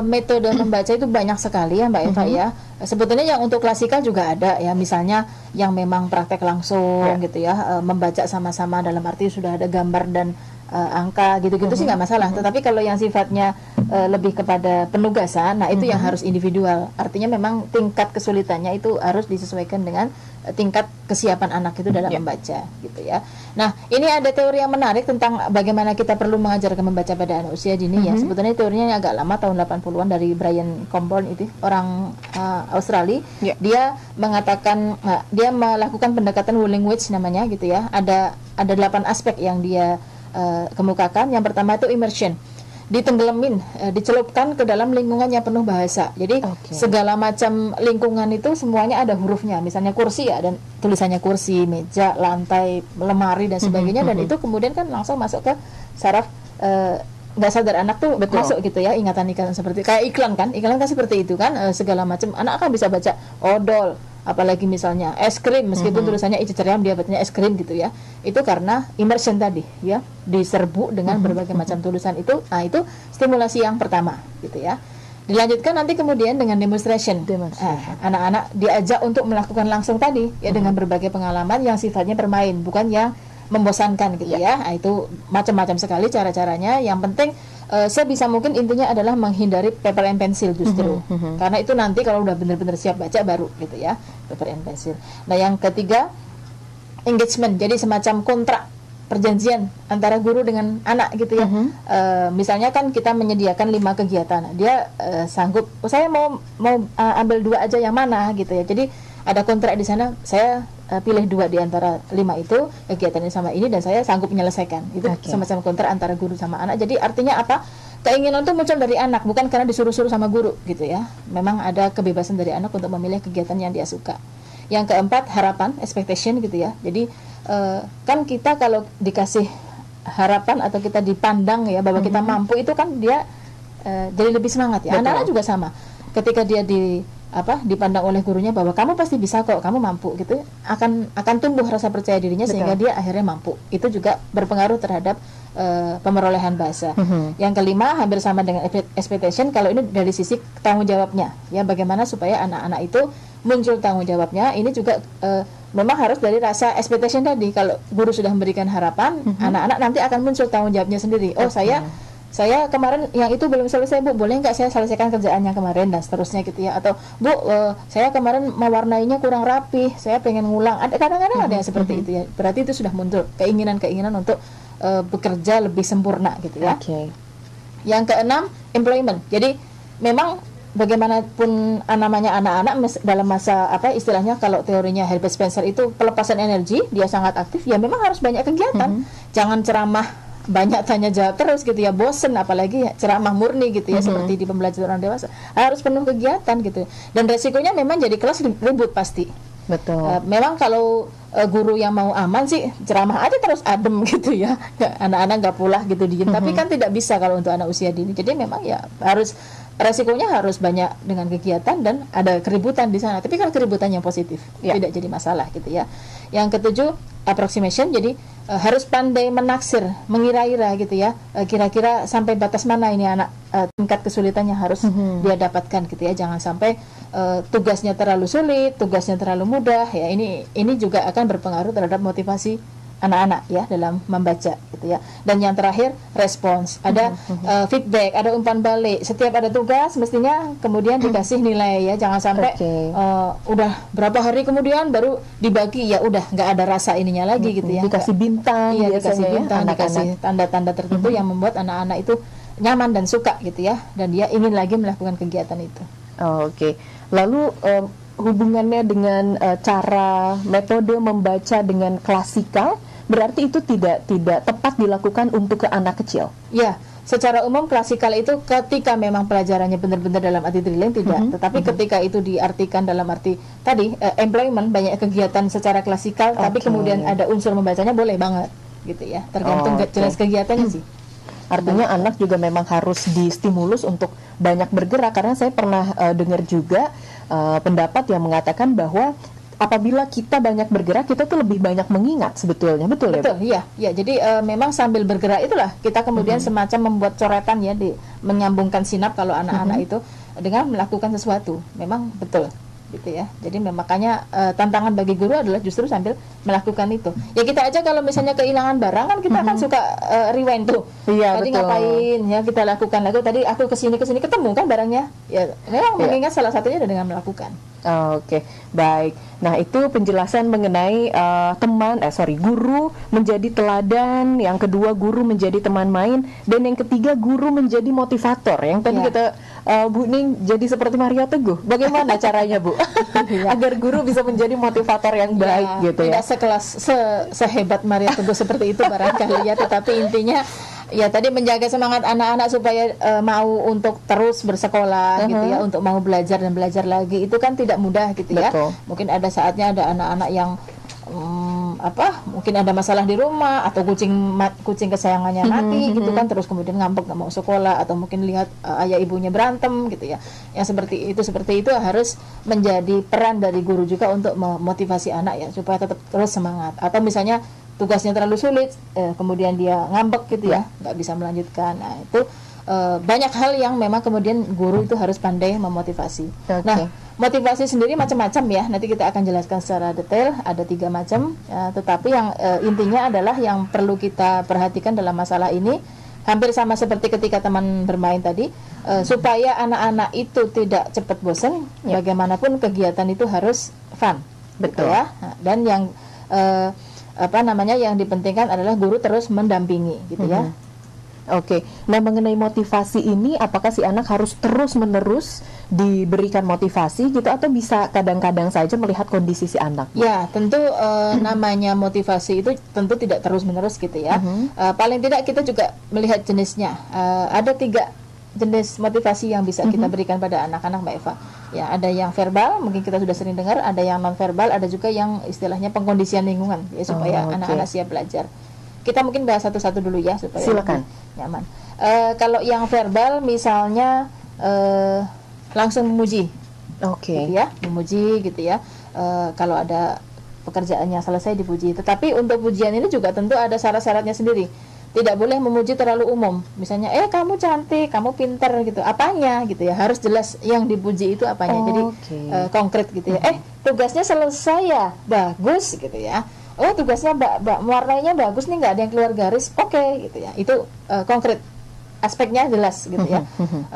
Metode membaca itu banyak sekali ya Mbak Eva ya. Sebetulnya yang untuk klasikal juga ada ya, misalnya yang memang praktek langsung gitu ya, membaca sama-sama dalam arti sudah ada gambar dan angka gitu-gitu sih nggak masalah. Tetapi kalau yang sifatnya lebih kepada penugasan, nah itu yang harus individual. Artinya memang tingkat kesulitannya itu harus disesuaikan dengan tingkat kesiapan anak itu dalam membaca gitu ya. Nah, ini ada teori yang menarik tentang bagaimana kita perlu mengajarkan membaca pada anak usia dini ya. Sebetulnya teorinya agak lama, tahun 80-an, dari Brian Comborn, itu orang Australia. Dia mengatakan dia melakukan pendekatan language namanya gitu ya. Ada 8 aspek yang dia kemukakan. Yang pertama itu immersion, ditenggelamin, dicelupkan ke dalam lingkungan yang penuh bahasa. Jadi segala macam lingkungan itu semuanya ada hurufnya. Misalnya kursi ya, dan tulisannya kursi, meja, lantai, lemari dan sebagainya. Dan itu kemudian kan langsung masuk ke saraf nggak sadar anak tuh masuk gitu ya, ingatan-ingatan seperti kayak iklan kan seperti itu kan. Segala macam anak akan bisa baca odol, apalagi misalnya es krim, meskipun tulisannya iceceriam dia bacanya es krim gitu ya. Itu karena immersion tadi ya, diserbu dengan berbagai macam tulisan itu. Nah, itu stimulasi yang pertama gitu ya. Dilanjutkan nanti kemudian dengan demonstration. Anak-anak diajak untuk melakukan langsung tadi ya, dengan berbagai pengalaman yang sifatnya bermain, bukan yang membosankan gitu ya. Nah, itu macam-macam sekali cara-caranya. Yang penting sebisa mungkin intinya adalah menghindari paper and pencil justru. Karena itu nanti kalau udah benar-benar siap baca baru gitu ya, paper and pencil. Nah, yang ketiga engagement. Jadi semacam kontrak perjanjian antara guru dengan anak gitu ya. Misalnya kan kita menyediakan 5 kegiatan. Dia sanggup, saya mau ambil 2 aja, yang mana gitu ya. Jadi ada kontrak di sana, saya pilih 2 di antara 5 itu, kegiatannya sama ini, dan saya sanggup menyelesaikan. Itu semacam kontrak antara guru sama anak. Jadi artinya apa? Keinginan itu muncul dari anak, bukan karena disuruh-suruh sama guru gitu ya. Memang ada kebebasan dari anak untuk memilih kegiatan yang dia suka. Yang keempat, harapan, expectation gitu ya. Jadi kan kita kalau dikasih harapan atau kita dipandang ya bahwa kita mampu, itu kan dia jadi lebih semangat ya. Anak-anak juga sama. Ketika dia dipandang oleh gurunya bahwa kamu pasti bisa kok, kamu mampu gitu, akan tumbuh rasa percaya dirinya sehingga dia akhirnya mampu. Itu juga berpengaruh terhadap pemerolehan bahasa. Yang kelima, hampir sama dengan expectation, kalau ini dari sisi tanggung jawabnya ya, bagaimana supaya anak-anak itu muncul tanggung jawabnya. Ini juga memang harus dari rasa expectation tadi. Kalau guru sudah memberikan harapan, anak-anak nanti akan muncul tanggung jawabnya sendiri. Oh, saya kemarin yang itu belum selesai Bu, boleh nggak saya selesaikan kerjaannya kemarin, dan seterusnya gitu ya. Atau Bu, saya kemarin mewarnainya kurang rapi, saya pengen ngulang. Kadang-kadang ada yang seperti itu ya. Berarti itu sudah muncul keinginan untuk bekerja lebih sempurna gitu ya. Yang keenam, employment. Jadi memang bagaimanapun namanya anak-anak dalam masa istilahnya, kalau teorinya Herbert Spencer itu pelepasan energi, dia sangat aktif ya, memang harus banyak kegiatan. Jangan ceramah banyak tanya jawab terus gitu ya, bosen, apalagi ceramah murni gitu ya, seperti di pembelajaran dewasa. Harus penuh kegiatan gitu. Dan resikonya memang jadi kelas ribut pasti. Betul. Memang kalau guru yang mau aman sih ceramah aja terus adem gitu ya, anak-anak nggak pula gitu diem. Tapi kan tidak bisa kalau untuk anak usia dini. Jadi memang ya resikonya harus banyak dengan kegiatan dan ada keributan di sana. Tapi kan keributan yang positif, tidak jadi masalah gitu ya. Yang ketujuh, approximation. Jadi harus pandai menaksir, mengira-ira gitu ya, kira-kira sampai batas mana ini anak tingkat kesulitannya harus dia dapatkan gitu ya. Jangan sampai tugasnya terlalu sulit, tugasnya terlalu mudah ya. Ini juga akan berpengaruh terhadap motivasi anak-anak ya dalam membaca gitu ya. Dan yang terakhir, respons. Ada feedback, ada umpan balik. Setiap ada tugas mestinya kemudian dikasih nilai ya. Jangan sampai udah berapa hari kemudian baru dibagi, ya udah nggak ada rasa ininya lagi gitu ya. Dikasih bintang, dikasih bintang, dikasih tanda-tanda tertentu yang membuat anak-anak itu nyaman dan suka gitu ya. Dan dia ingin lagi melakukan kegiatan itu. Lalu hubungannya dengan cara metode membaca dengan klasikal, berarti itu tidak tepat dilakukan untuk ke anak kecil. Ya, secara umum klasikal itu ketika memang pelajarannya benar-benar dalam arti drilling tidak, tetapi ketika itu diartikan dalam arti tadi employment, banyak kegiatan secara klasikal, tapi kemudian ada unsur membacanya, boleh banget gitu ya, tergantung jelas kegiatannya sih. Artinya anak juga memang harus distimulus untuk banyak bergerak, karena saya pernah dengar juga pendapat yang mengatakan bahwa apabila kita banyak bergerak, kita tuh lebih banyak mengingat sebetulnya, betul ya? Betul, iya. Ya, jadi memang sambil bergerak itulah kita kemudian semacam membuat coretan ya, menyambungkan sinap kalau anak-anak itu dengan melakukan sesuatu. Memang betul, gitu ya. Jadi makanya tantangan bagi guru adalah justru sambil melakukan itu. Ya kita aja kalau misalnya kehilangan barang kan kita kan suka rewind tuh. Iya, tadi betul. ngapain ya, kita lakukan lagu tadi aku kesini ketemu kan barangnya. Ya, memang mengingat salah satunya dengan melakukan. Oke, baik. Nah, itu penjelasan mengenai guru menjadi teladan, yang kedua guru menjadi teman main, dan yang ketiga guru menjadi motivator. Yang tadi kita Bu Ning jadi seperti Mario Teguh. Bagaimana caranya, Bu? Agar guru bisa menjadi motivator yang baik gitu ya. Tidak sekelas sehebat Mario Teguh seperti itu barangkali ya, tetapi intinya ya tadi menjaga semangat anak-anak supaya mau untuk terus bersekolah gitu ya, untuk mau belajar dan belajar lagi, itu kan tidak mudah gitu ya. Betul. Mungkin ada saatnya ada anak-anak yang mungkin ada masalah di rumah, atau kucing kesayangannya mati gitu kan, terus kemudian ngambek nggak mau sekolah, atau mungkin lihat ayah ibunya berantem gitu ya. Yang seperti itu harus menjadi peran dari guru juga untuk memotivasi anak ya, supaya tetap terus semangat. Atau misalnya tugasnya terlalu sulit, kemudian dia ngambek gitu ya, nggak bisa melanjutkan. Nah itu banyak hal yang memang kemudian guru itu harus pandai memotivasi. Nah, motivasi sendiri macam-macam ya, nanti kita akan jelaskan secara detail, ada 3 macam, tetapi yang intinya adalah yang perlu kita perhatikan dalam masalah ini hampir sama seperti ketika teman bermain tadi, supaya anak-anak itu tidak cepat bosan, bagaimanapun kegiatan itu harus fun. Betul gitu ya. Nah, dan yang yang dipentingkan adalah guru terus mendampingi gitu ya. Oke, nah mengenai motivasi ini, apakah si anak harus terus-menerus diberikan motivasi gitu, atau bisa kadang-kadang saja melihat kondisi si anak? Ya, tentu namanya motivasi itu tentu tidak terus-menerus gitu ya. Paling tidak kita juga melihat jenisnya. Ada 3 jenis motivasi yang bisa kita berikan pada anak-anak, Mbak Eva. Ya, ada yang verbal, mungkin kita sudah sering dengar, ada yang non verbal, ada juga yang istilahnya pengkondisian lingkungan ya, supaya anak-anak siap belajar. Kita mungkin bahas satu-satu dulu ya supaya silakan nyaman. Kalau yang verbal misalnya langsung memuji, gitu ya, memuji gitu ya. Kalau ada pekerjaannya selesai dipuji. Tetapi untuk pujian ini juga tentu ada syarat-syaratnya sendiri. Tidak boleh memuji terlalu umum. Misalnya, kamu cantik, kamu pintar gitu. Apanya gitu ya? Harus jelas yang dipuji itu apanya. Jadi konkret gitu ya. Tugasnya selesai ya, bagus gitu ya. Oh, tugasnya mbak warnanya bagus nih, nggak ada yang keluar garis. Oke, gitu ya. Itu konkret, aspeknya jelas gitu ya.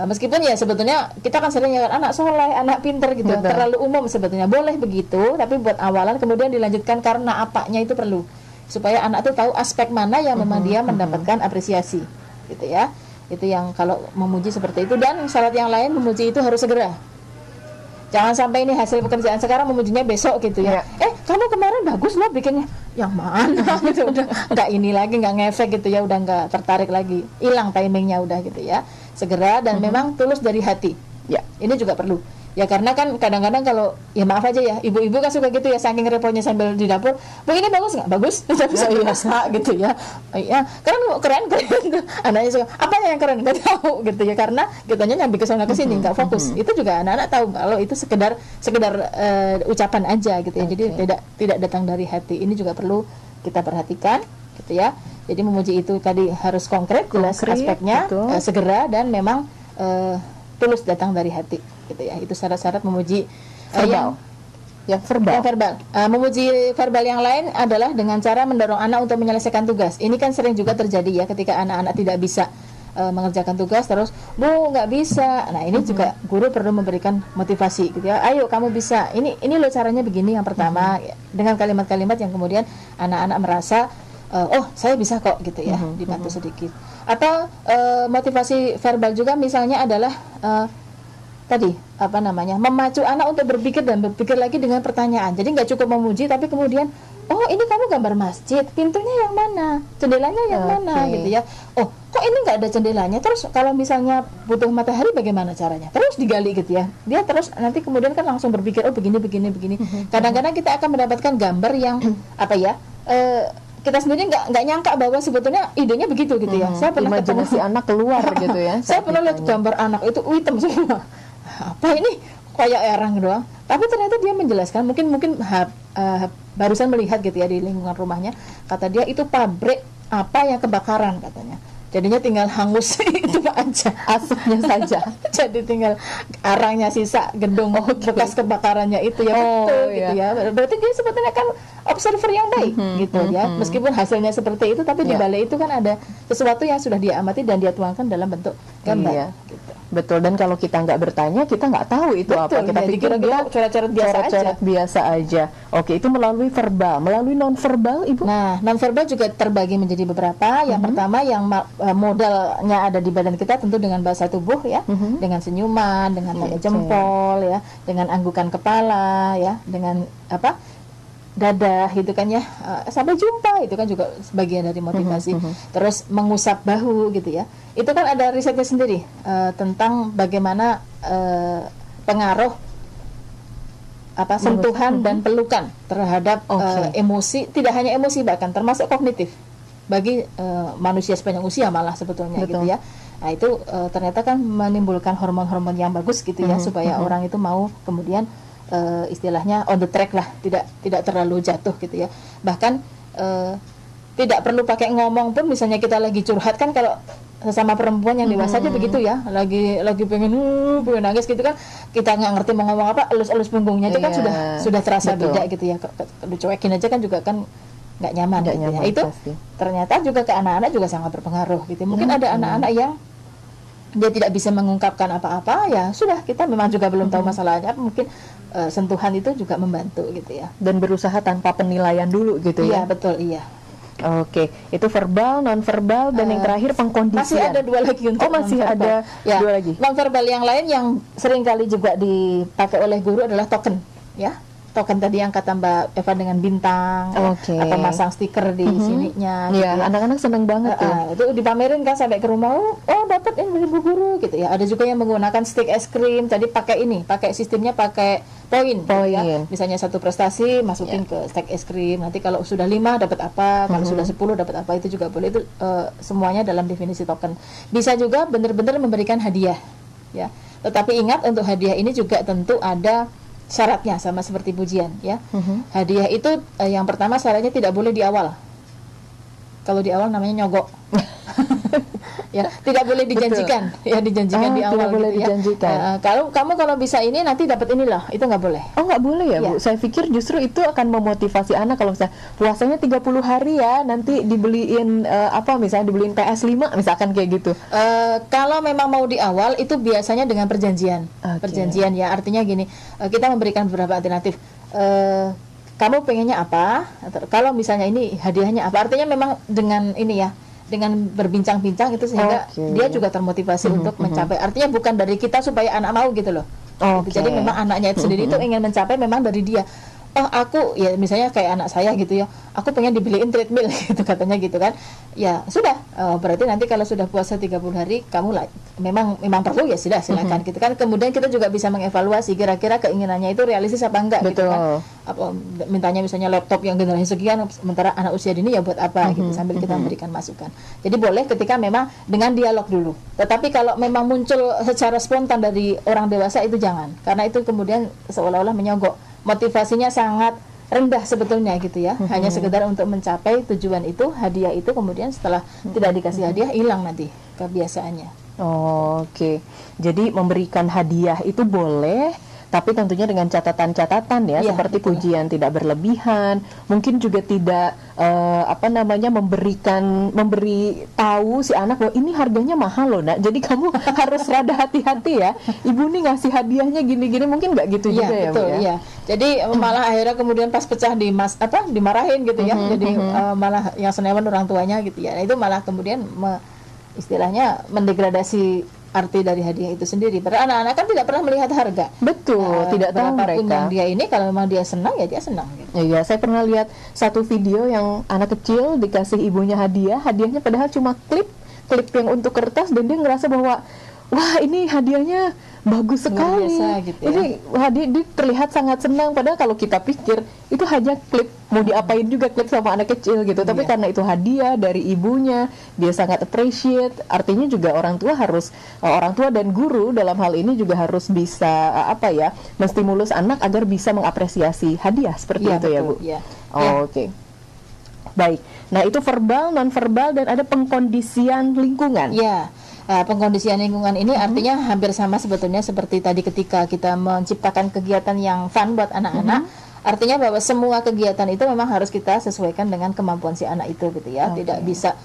Meskipun ya sebetulnya kita kan sering ya anak soleh, anak pinter gitu. Betul. Terlalu umum sebetulnya, boleh begitu. Tapi buat awalan kemudian dilanjutkan karena apanya itu perlu, supaya anak tuh tahu aspek mana yang memang dia mendapatkan apresiasi gitu ya. Itu yang kalau memuji seperti itu. Dan syarat yang lain, memuji itu harus segera. Jangan sampai ini hasil pekerjaan sekarang memujinya besok gitu ya. Kamu kemarin bagus loh bikinnya. Yang mana gitu, udah nggak ini lagi, nggak ngefek gitu ya, udah nggak tertarik lagi, hilang timingnya udah gitu ya. Segera dan memang tulus dari hati. Ya, ini juga perlu. Ya karena kan kadang-kadang kalau, ya maaf aja ya, ibu-ibu kan suka gitu ya, saking repotnya sambil di dapur, Bu ini bagus nggak? Bagus? Bisa biasa gitu ya. Keren. Anaknya suka, apa yang keren? Nggak tahu gitu ya, karena kitanya nyambi ke sana ke sini, nggak fokus. Itu juga anak-anak tahu kalau itu sekedar ucapan aja gitu ya. Jadi tidak datang dari hati. Ini juga perlu kita perhatikan gitu ya. Jadi memuji itu tadi harus konkret, jelas aspeknya, segera, dan memang tulus datang dari hati gitu ya. Itu syarat-syarat memuji verbal. Yang verbal. Memuji verbal yang lain adalah dengan cara mendorong anak untuk menyelesaikan tugas. Ini kan sering juga terjadi ya, ketika anak-anak tidak bisa mengerjakan tugas terus, Bu nggak bisa. Nah ini juga guru perlu memberikan motivasi gitu ya. Ayo kamu bisa. Ini loh caranya begini yang pertama, dengan kalimat-kalimat yang kemudian anak-anak merasa oh saya bisa kok gitu ya, dibantu sedikit. Atau motivasi verbal juga misalnya adalah memacu anak untuk berpikir dan berpikir lagi dengan pertanyaan. Jadi nggak cukup memuji, tapi kemudian oh ini kamu gambar masjid, pintunya yang mana, jendelanya yang mana gitu ya. Oh kok ini nggak ada jendelanya, terus kalau misalnya butuh matahari bagaimana caranya, terus digali gitu ya. Dia terus nanti kemudian kan langsung berpikir, oh begini. Kadang-kadang kita akan mendapatkan gambar yang apa ya, kita sendiri nggak nyangka bahwa sebetulnya idenya begitu gitu ya. Saya pernah ketemu si anak keluar gitu ya. Saya pernah lihat gambar anak itu hitam semua. Apa ini? Kayak erang doang. Tapi ternyata dia menjelaskan, mungkin barusan melihat gitu ya di lingkungan rumahnya. Kata dia itu pabrik apa yang kebakaran katanya. Jadinya tinggal hangus itu aja, asapnya saja. Jadi tinggal arangnya, sisa gedung bekas kebakarannya itu ya. Betul gitu ya. Berarti dia sebetulnya kan observer yang baik gitu ya. Meskipun hasilnya seperti itu, tapi di balik itu kan ada sesuatu yang sudah dia amati dan dia tuangkan dalam bentuk gambar. Gitu. Betul, dan kalau kita nggak bertanya, kita nggak tahu itu apa. Kita pikir dia coret-coret biasa aja. Oke, itu melalui verbal. Melalui non-verbal, Ibu? Nah, non-verbal juga terbagi menjadi beberapa. Yang pertama, yang modalnya ada di badan kita tentu dengan bahasa tubuh ya, dengan senyuman, dengan tanda jempol ya, dengan anggukan kepala ya, dengan apa? Dadah gitu kan ya, sampai jumpa itu kan juga sebagian dari motivasi. Terus mengusap bahu gitu ya, itu kan ada risetnya sendiri tentang bagaimana pengaruh apa sentuhan dan pelukan terhadap emosi, tidak hanya emosi bahkan termasuk kognitif bagi manusia sepanjang usia malah sebetulnya. Betul. Gitu ya. Nah itu ternyata kan menimbulkan hormon-hormon yang bagus gitu ya, supaya orang itu mau kemudian istilahnya on the track lah, tidak terlalu jatuh gitu ya. Bahkan tidak perlu pakai ngomong pun, misalnya kita lagi curhat kan, kalau sesama perempuan yang dewasa aja begitu ya, lagi pengen nangis gitu kan, kita nggak ngerti mau ngomong apa, elus-elus punggungnya itu kan sudah terasa beda gitu ya. Dicuekin aja kan juga kan nggak nyaman, gitu ya. Itu pasti. Ternyata juga ke anak-anak juga sangat berpengaruh gitu. Mungkin ada anak-anak yang dia tidak bisa mengungkapkan apa-apa, ya sudah, kita memang juga belum tahu masalahnya, mungkin sentuhan itu juga membantu gitu ya. Dan berusaha tanpa penilaian dulu gitu ya. Iya, betul, iya. Oke, itu verbal, non-verbal, dan yang terakhir pengkondisian. Masih ada dua lagi untuk masih ada dua lagi. Non-verbal yang lain yang seringkali juga dipakai oleh guru adalah token ya. Token tadi yang kata Mbak Eva dengan bintang, atau masang stiker di sininya. Iya, gitu ya. Anak-anak seneng banget itu dipamerin kan sampai ke rumah, oh dapat ini dari Bu Guru gitu ya. Ada juga yang menggunakan stick es krim, tadi pakai sistemnya pakai poin. Ya. Misalnya satu prestasi masukin ke stick es krim, nanti kalau sudah 5 dapat apa, kalau sudah 10 dapat apa, itu juga boleh. Itu semuanya dalam definisi token. Bisa juga benar-benar memberikan hadiah ya. Tetapi ingat, untuk hadiah ini juga tentu ada syaratnya, sama seperti pujian ya. Hadiah itu yang pertama syaratnya tidak boleh di awal. Kalau di awal namanya nyogok. Ya, tidak boleh dijanjikan. Ya, dijanjikan di awal. Tidak boleh dijanjikan. Kalau bisa ini nanti dapat inilah, itu nggak boleh. Oh, nggak boleh ya, Bu? Saya pikir justru itu akan memotivasi anak. Kalau misalnya puasanya 30 hari ya, nanti dibeliin misalnya dibeliin PS5 misalkan kayak gitu. Kalau memang mau di awal itu biasanya dengan perjanjian. Perjanjian ya, artinya gini, kita memberikan beberapa alternatif. Kamu pengennya apa? Kalau misalnya ini hadiahnya apa? Artinya memang dengan ini ya, dengan berbincang-bincang itu sehingga dia juga termotivasi untuk mencapai. Artinya bukan dari kita supaya anak mau gitu loh. Jadi memang anaknya itu sendiri itu ingin mencapai memang dari dia. Oh aku ya misalnya kayak anak saya gitu ya, aku pengen dibeliin treadmill gitu katanya gitu kan. Ya sudah, berarti nanti kalau sudah puasa 30 hari kamu memang perlu ya sudah silakan gitu kan. Kemudian kita juga bisa mengevaluasi kira-kira keinginannya itu realistis apa enggak. Betul. Gitu kan. Mintanya misalnya laptop yang generasi sekian, sementara anak usia dini ya buat apa gitu, sambil kita memberikan masukan. Jadi boleh ketika memang dengan dialog dulu. Tetapi kalau memang muncul secara spontan dari orang dewasa itu jangan, karena itu kemudian seolah-olah menyogok. Motivasinya sangat rendah sebetulnya gitu ya. Hanya sekedar untuk mencapai tujuan itu, hadiah itu, kemudian setelah tidak dikasih hadiah hilang nanti kebiasaannya. Oke. Jadi memberikan hadiah itu boleh, tapi tentunya dengan catatan-catatan ya, seperti pujian tidak berlebihan, mungkin juga tidak memberi tahu si anak bahwa ini harganya mahal loh nak, jadi kamu harus rada hati-hati ya, ibu nih ngasih hadiahnya gini-gini, mungkin nggak gitu juga ya, betul, Bu ya. Iya. Jadi malah akhirnya kemudian pas pecah dimarahin gitu ya, jadi malah yang senewan orang tuanya gitu ya. Nah, itu malah kemudian istilahnya mendegradasi arti dari hadiah itu sendiri. Padahal anak-anak kan tidak pernah melihat harga. Betul, tidak tahu berapapun mereka. yang dia ini, kalau memang dia senang ya dia senang. Gitu. Iya, saya pernah lihat satu video yang anak kecil dikasih ibunya hadiahnya padahal cuma klip yang untuk kertas, dan dia ngerasa bahwa wah ini hadiahnya bagus sekali. Luar biasa, gitu ya. Ini dia terlihat sangat senang, padahal kalau kita pikir itu hanya klip, mau diapain juga klip sama anak kecil gitu. Tapi karena itu hadiah dari ibunya, dia sangat appreciate. Artinya juga orang tua dan guru dalam hal ini juga harus bisa menstimulus anak agar bisa mengapresiasi hadiah seperti itu, betul, ya Bu. ya. Oke. Baik. Nah, itu verbal, non verbal, dan ada pengkondisian lingkungan. Ya. Pengkondisian lingkungan ini artinya hampir sama sebetulnya seperti tadi ketika kita menciptakan kegiatan yang fun buat anak-anak. Artinya bahwa semua kegiatan itu memang harus kita sesuaikan dengan kemampuan si anak itu gitu ya. Tidak bisa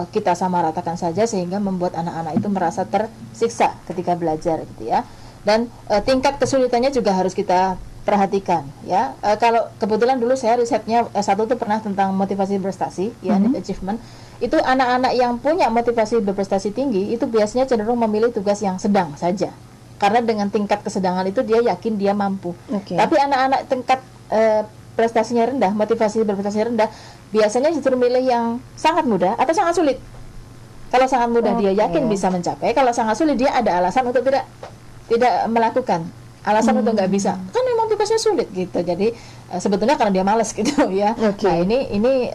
kita samaratakan saja sehingga membuat anak-anak itu merasa tersiksa ketika belajar gitu ya. Dan tingkat kesulitannya juga harus kita perhatikan ya. Kalau kebetulan dulu saya risetnya S1 itu pernah tentang motivasi berprestasi ya, need achievement. Itu anak-anak yang punya motivasi berprestasi tinggi itu biasanya cenderung memilih tugas yang sedang saja. Karena dengan tingkat kesedangan itu dia yakin dia mampu. Tapi anak-anak tingkat prestasinya rendah, motivasi berprestasi rendah, biasanya justru milih yang sangat mudah atau sangat sulit. Kalau sangat mudah dia yakin bisa mencapai, kalau sangat sulit dia ada alasan untuk tidak melakukan. Alasan untuk nggak bisa, kan memang tugasnya sulit gitu. Jadi sebetulnya karena dia malas gitu ya. Nah ini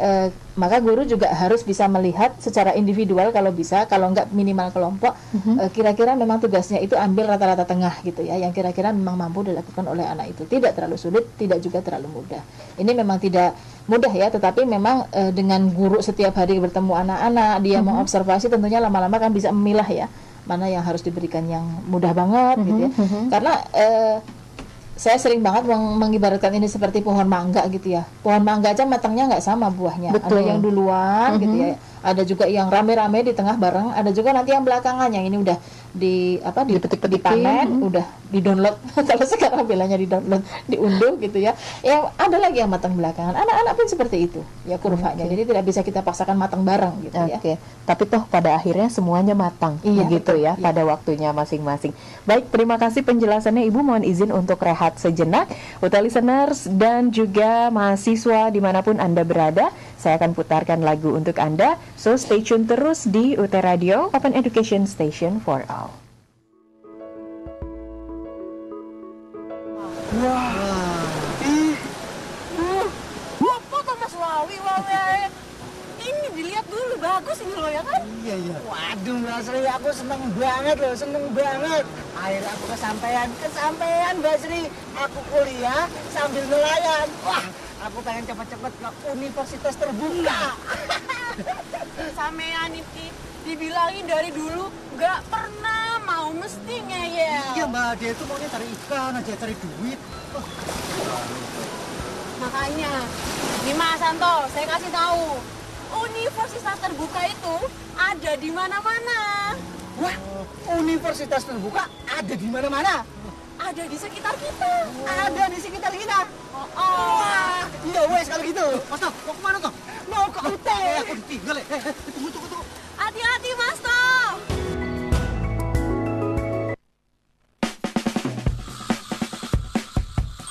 maka guru juga harus bisa melihat secara individual kalau bisa, kalau nggak minimal kelompok, kira-kira memang tugasnya itu ambil rata-rata tengah gitu ya, yang kira-kira memang mampu dilakukan oleh anak itu. Tidak terlalu sulit, tidak juga terlalu mudah. Ini memang tidak mudah ya, tetapi memang dengan guru setiap hari bertemu anak-anak, dia mau observasi, tentunya lama-lama kan bisa memilah ya mana yang harus diberikan yang mudah banget gitu ya. Karena saya sering banget mengibaratkan ini seperti pohon mangga gitu ya. Pohon mangga aja matangnya nggak sama buahnya. Ada yang duluan gitu ya. Ada juga yang rame-rame di tengah bareng. Ada juga nanti yang belakangan yang ini udah dipanen, udah di-download. Kalau sekarang bilangnya di-download, diunduh gitu ya. Yang ada lagi yang matang belakangan. Anak-anak pun seperti itu ya kurvanya. Jadi tidak bisa kita paksakan matang bareng gitu ya. Tapi toh pada akhirnya semuanya matang begitu ya, pada waktunya masing-masing. Baik, terima kasih penjelasannya Ibu. Mohon izin untuk rehat sejenak. UT listeners dan juga mahasiswa dimanapun Anda berada, saya akan putarkan lagu untuk Anda. So stay tune terus di UT Radio, Open Education Station for All. Foto Mas Wawi. Ini dilihat dulu, bagus ini loh ya kan? Iya. Waduh Mbak Sri, aku seneng banget loh, seneng banget. Akhirnya aku kesampaian Mbak Sri. Aku kuliah sambil nelayan. Wah, aku pengen cepet-cepet ke universitas terbuka. Sampean ini dibilangin dari dulu nggak pernah mau, mesti ngeyel. Iya Mbak, dia itu maunya cari ikan aja, cari duit. Makanya, nih Mas Santo, saya kasih tahu. Universitas terbuka itu ada di mana-mana. Wah, universitas terbuka ada di mana-mana. Ada di sekitar kita. Ada di sekitar kita. Wah, iya wes kalau gitu. Mas Toh, mau kemana Toh? Mau ke UT. Aku ditinggal ya. Tunggu. Hati-hati Mas Toh.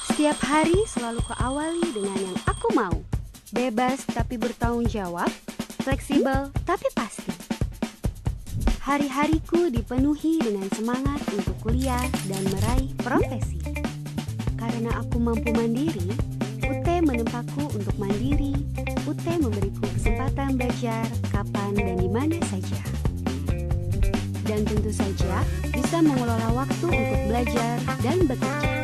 Setiap hari selalu kuawali dengan yang aku mau. Bebas tapi bertanggung jawab, fleksibel tapi pasti. Hari-hariku dipenuhi dengan semangat untuk kuliah dan meraih profesi. Karena aku mampu mandiri, UT menempaku untuk mandiri. UT memberiku kesempatan belajar kapan dan di mana saja. Dan tentu saja bisa mengelola waktu untuk belajar dan bekerja.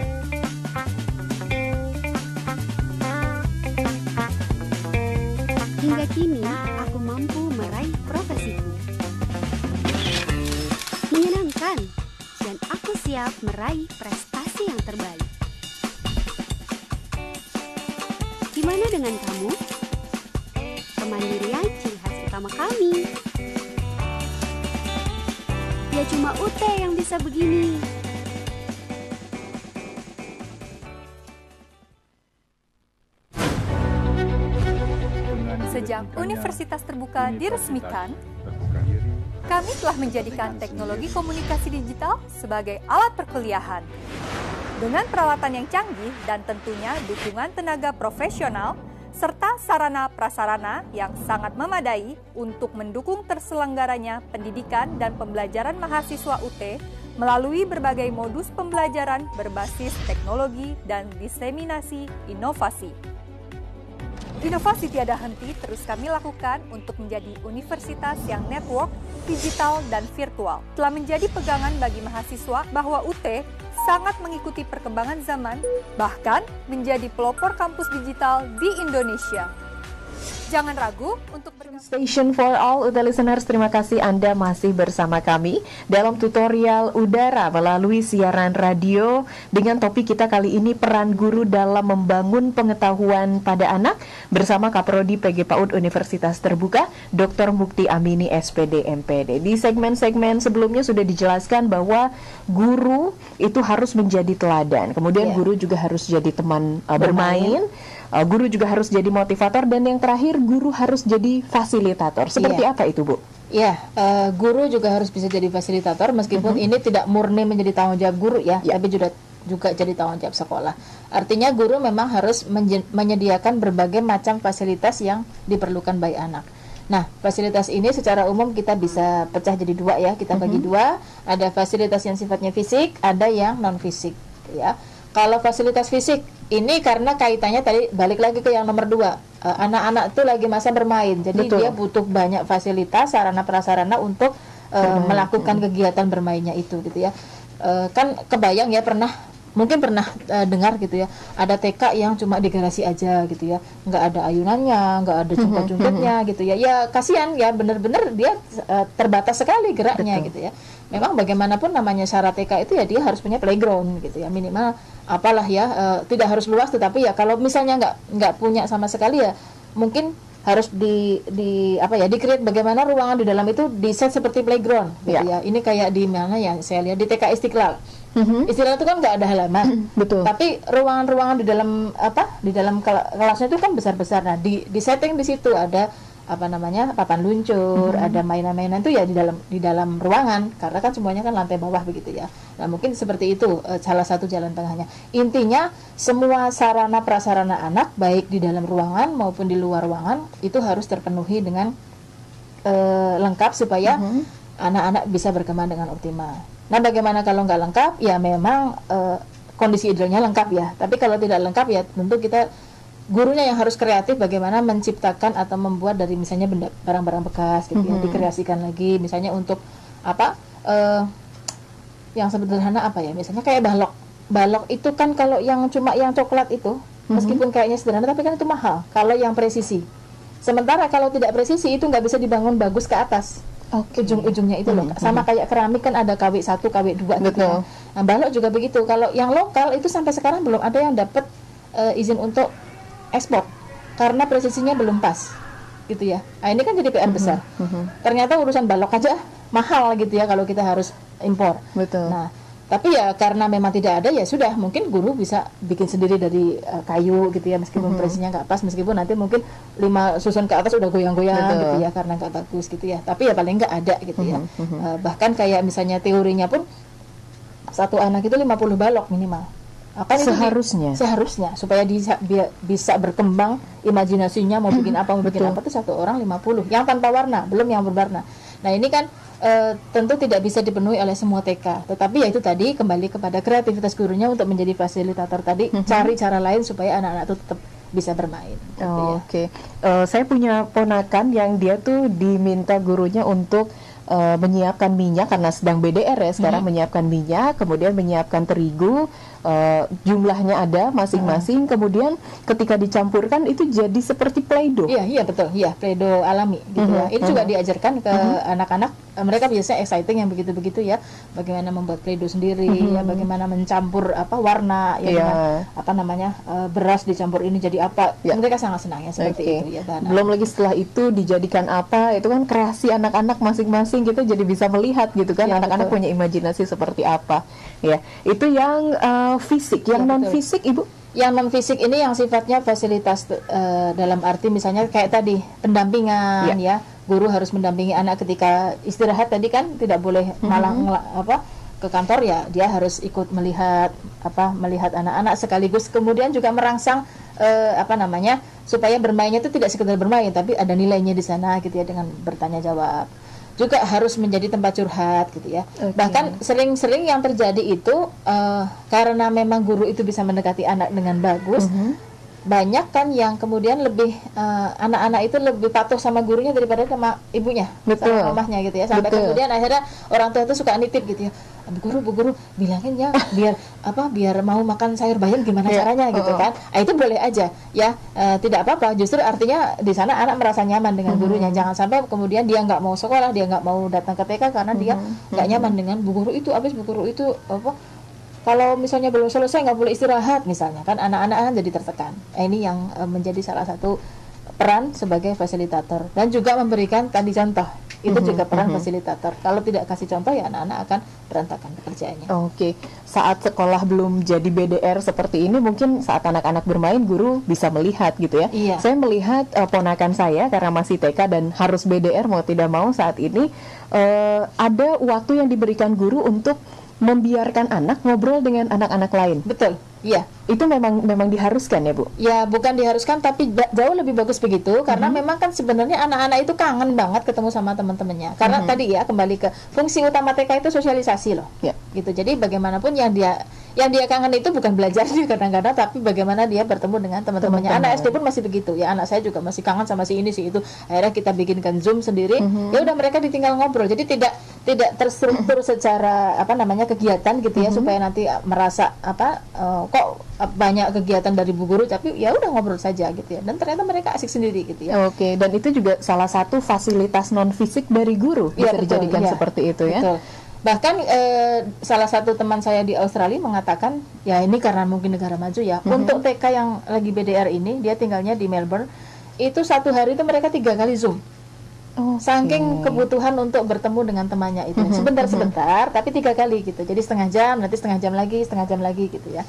Hingga kini, aku mampu meraih profesiku. Menyenangkan, dan aku siap meraih prestasi yang terbaik. Gimana dengan kamu? Kemandirian ciri khas utama kami. Ya cuma UT yang bisa begini. Sejak universitas terbuka diresmikan, Kami telah menjadikan teknologi komunikasi digital sebagai alat perkuliahan. Dengan peralatan yang canggih dan tentunya dukungan tenaga profesional, serta sarana-prasarana yang sangat memadai untuk mendukung terselenggaranya pendidikan dan pembelajaran mahasiswa UT melalui berbagai modus pembelajaran berbasis teknologi dan diseminasi inovasi. Inovasi tiada henti terus kami lakukan untuk menjadi universitas yang network, digital, dan virtual. Telah menjadi pegangan bagi mahasiswa bahwa UT sangat mengikuti perkembangan zaman, bahkan menjadi pelopor kampus digital di Indonesia. Jangan ragu untuk bergabung. Station for all UT listeners, terima kasih Anda masih bersama kami dalam tutorial udara melalui siaran radio dengan topik kita kali ini peran guru dalam membangun pengetahuan pada anak bersama Kaprodi PG PAUD Universitas Terbuka Dr. Mukti Amini SPD MPD. Di segmen-segmen sebelumnya sudah dijelaskan bahwa guru itu harus menjadi teladan, kemudian guru juga harus jadi teman bermain. Guru juga harus jadi motivator, dan yang terakhir guru harus jadi fasilitator. Seperti apa itu, Bu? Ya, guru juga harus bisa jadi fasilitator meskipun ini tidak murni menjadi tanggung jawab guru tapi juga jadi tanggung jawab sekolah. Artinya guru memang harus menyediakan berbagai macam fasilitas yang diperlukan baik anak. Nah, fasilitas ini secara umum kita bisa pecah jadi dua ya, kita bagi dua. Ada fasilitas yang sifatnya fisik, ada yang non fisik ya. Kalau fasilitas fisik ini karena kaitannya tadi balik lagi ke yang nomor 2, anak-anak itu lagi masa bermain, jadi dia butuh banyak fasilitas, sarana prasarana untuk melakukan kegiatan bermainnya itu gitu ya. Kan kebayang ya, mungkin pernah dengar gitu ya, ada TK yang cuma di garasi aja gitu ya, nggak ada ayunannya, nggak ada jungkat-jungkatnya gitu ya. Ya kasihan ya, bener-bener dia terbatas sekali geraknya gitu ya. Memang bagaimanapun namanya syarat TK itu ya dia harus punya playground gitu ya, minimal apalah ya, tidak harus luas, tetapi ya kalau misalnya nggak punya sama sekali ya mungkin harus di-create bagaimana ruangan di dalam itu di-set seperti playground gitu ya. Ini kayak di mana ya, saya lihat di TK Istiqlal. Istiqlal itu kan nggak ada halaman, tapi ruangan-ruangan di dalam kelasnya itu kan besar-besar. Nah, di setting di situ ada papan luncur, ada mainan-mainan itu ya di dalam ruangan, karena kan semuanya kan lantai bawah begitu ya. Nah, mungkin seperti itu salah satu jalan tengahnya. Intinya semua sarana prasarana anak baik di dalam ruangan maupun di luar ruangan itu harus terpenuhi dengan lengkap supaya anak-anak bisa berkembang dengan optimal. Nah, bagaimana kalau nggak lengkap? Ya memang kondisi idealnya lengkap ya. Tapi kalau tidak lengkap ya tentu gurunya yang harus kreatif bagaimana menciptakan atau membuat dari misalnya barang-barang bekas gitu ya, dikreasikan lagi misalnya untuk yang sederhana misalnya kayak balok itu kan kalau yang cuma yang coklat itu meskipun kayaknya sederhana tapi kan itu mahal kalau yang presisi. Sementara kalau tidak presisi itu nggak bisa dibangun bagus ke atas. Ujung-ujungnya itu loh, sama kayak keramik kan ada KW 1, KW 2 gitu ya. Nah, balok juga begitu. Kalau yang lokal itu sampai sekarang belum ada yang dapat izin untuk ekspor karena presisinya belum pas gitu ya. Nah, ini kan jadi PR besar. Ternyata urusan balok aja mahal gitu ya kalau kita harus impor. Nah, tapi ya karena memang tidak ada ya sudah, mungkin guru bisa bikin sendiri dari kayu gitu ya, meskipun presisinya nggak pas, meskipun nanti mungkin 5 susun ke atas udah goyang-goyang gitu ya karena nggak bagus gitu ya. Tapi ya paling nggak ada gitu ya. Bahkan kayak misalnya teorinya pun satu anak itu 50 balok minimal. Seharusnya supaya bisa berkembang imajinasinya mau bikin apa itu satu orang 50 yang tanpa warna, belum yang berwarna. Nah, ini kan tentu tidak bisa dipenuhi oleh semua TK, tetapi ya itu tadi kembali kepada kreativitas gurunya untuk menjadi fasilitator tadi, cari cara lain supaya anak-anak itu tetap bisa bermain. Saya punya ponakan yang dia tuh diminta gurunya untuk menyiapkan minyak karena sedang BDR ya sekarang, menyiapkan minyak, kemudian menyiapkan terigu, jumlahnya ada masing-masing, kemudian ketika dicampurkan itu jadi seperti play-doh. Iya betul, play-doh alami gitu ya. Ini juga diajarkan ke anak-anak, mereka biasanya exciting yang begitu-begitu ya, bagaimana membuat play-doh sendiri, ya bagaimana mencampur warna ya, dengan beras dicampur ini jadi apa, mereka sangat senang ya seperti itu ya. Belum lagi setelah itu dijadikan apa, itu kan kreasi anak-anak masing-masing, kita jadi bisa melihat gitu kan, anak-anak punya imajinasi seperti apa ya. Itu yang fisik, yang non fisik Ibu? Yang non fisik ini yang sifatnya fasilitas dalam arti misalnya kayak tadi pendampingan ya, guru harus mendampingi anak ketika istirahat tadi kan, tidak boleh malah ke kantor ya, dia harus ikut melihat anak-anak sekaligus kemudian juga merangsang supaya bermainnya itu tidak sekedar bermain tapi ada nilainya di sana gitu ya, dengan bertanya jawab. Juga harus menjadi tempat curhat gitu ya. Bahkan sering-sering yang terjadi itu karena memang guru itu bisa mendekati anak dengan bagus. Banyak kan yang kemudian lebih anak-anak itu lebih patuh sama gurunya daripada sama ibunya, sama mamahnya gitu ya. Sampai kemudian akhirnya orang tua itu suka nitip gitu ya. Bu guru bilangin ya biar mau makan sayur bayam gimana caranya gitu kan. Itu boleh aja ya, tidak apa-apa. Justru artinya di sana anak merasa nyaman dengan gurunya. Jangan sampai kemudian dia nggak mau sekolah, dia nggak mau datang ke TK karena dia nggak nyaman dengan bu guru itu. Abis bu guru itu kalau misalnya belum selesai nggak boleh istirahat misalnya kan, anak-anak kan jadi tertekan. Ini yang menjadi salah satu peran sebagai fasilitator, dan juga memberikan tadi contoh itu juga peran fasilitator. Kalau tidak kasih contoh ya anak-anak akan berantakan pekerjaannya. Oke, saat sekolah belum jadi BDR seperti ini, mungkin saat anak-anak bermain guru bisa melihat gitu ya. Iya. Saya melihat ponakan saya karena masih TK dan harus BDR mau tidak mau saat ini ada waktu yang diberikan guru untuk membiarkan anak ngobrol dengan anak-anak lain. Betul. Iya, itu memang diharuskan ya Bu? Ya bukan diharuskan tapi jauh lebih bagus begitu, karena memang kan sebenarnya anak-anak itu kangen banget ketemu sama teman-temannya. Karena tadi ya kembali ke fungsi utama TK itu sosialisasi loh. Ya. Gitu. Jadi bagaimanapun yang dia kangen itu bukan belajarnya kadang-kadang, tapi bagaimana dia bertemu dengan teman-temannya. Anak SD pun masih begitu ya. Anak saya juga masih kangen sama si ini si itu. Akhirnya kita bikinkan Zoom sendiri. Ya udah mereka ditinggal ngobrol. Jadi tidak terstruktur secara kegiatan gitu ya, supaya nanti merasa kok banyak kegiatan dari bu guru, tapi ya udah ngobrol saja gitu ya, dan ternyata mereka asik sendiri gitu ya. Oke, dan itu juga salah satu fasilitas non fisik dari guru bisa dijadikan seperti itu ya. Betul. Bahkan salah satu teman saya di Australia mengatakan ya, ini karena mungkin negara maju ya, untuk TK yang lagi BDR ini, dia tinggalnya di Melbourne, itu satu hari itu mereka 3 kali Zoom. Saking kebutuhan untuk bertemu dengan temannya itu sebentar-sebentar, tapi 3 kali gitu. Jadi setengah jam, nanti setengah jam lagi gitu ya.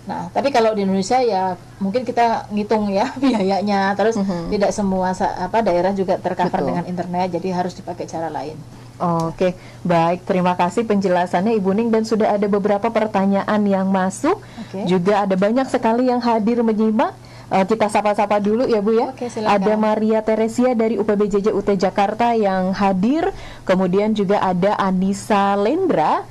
Nah, tapi kalau di Indonesia ya mungkin kita ngitung ya biayanya, terus tidak semua daerah juga tercover dengan internet, jadi harus dipakai cara lain. Oke, baik, terima kasih penjelasannya Ibu Ning, dan sudah ada beberapa pertanyaan yang masuk. Juga ada banyak sekali yang hadir menyimak. Kita sapa-sapa dulu ya Bu ya. Ada Maria Teresia dari UPBJJ UT Jakarta yang hadir. Kemudian juga ada Anissa Lendra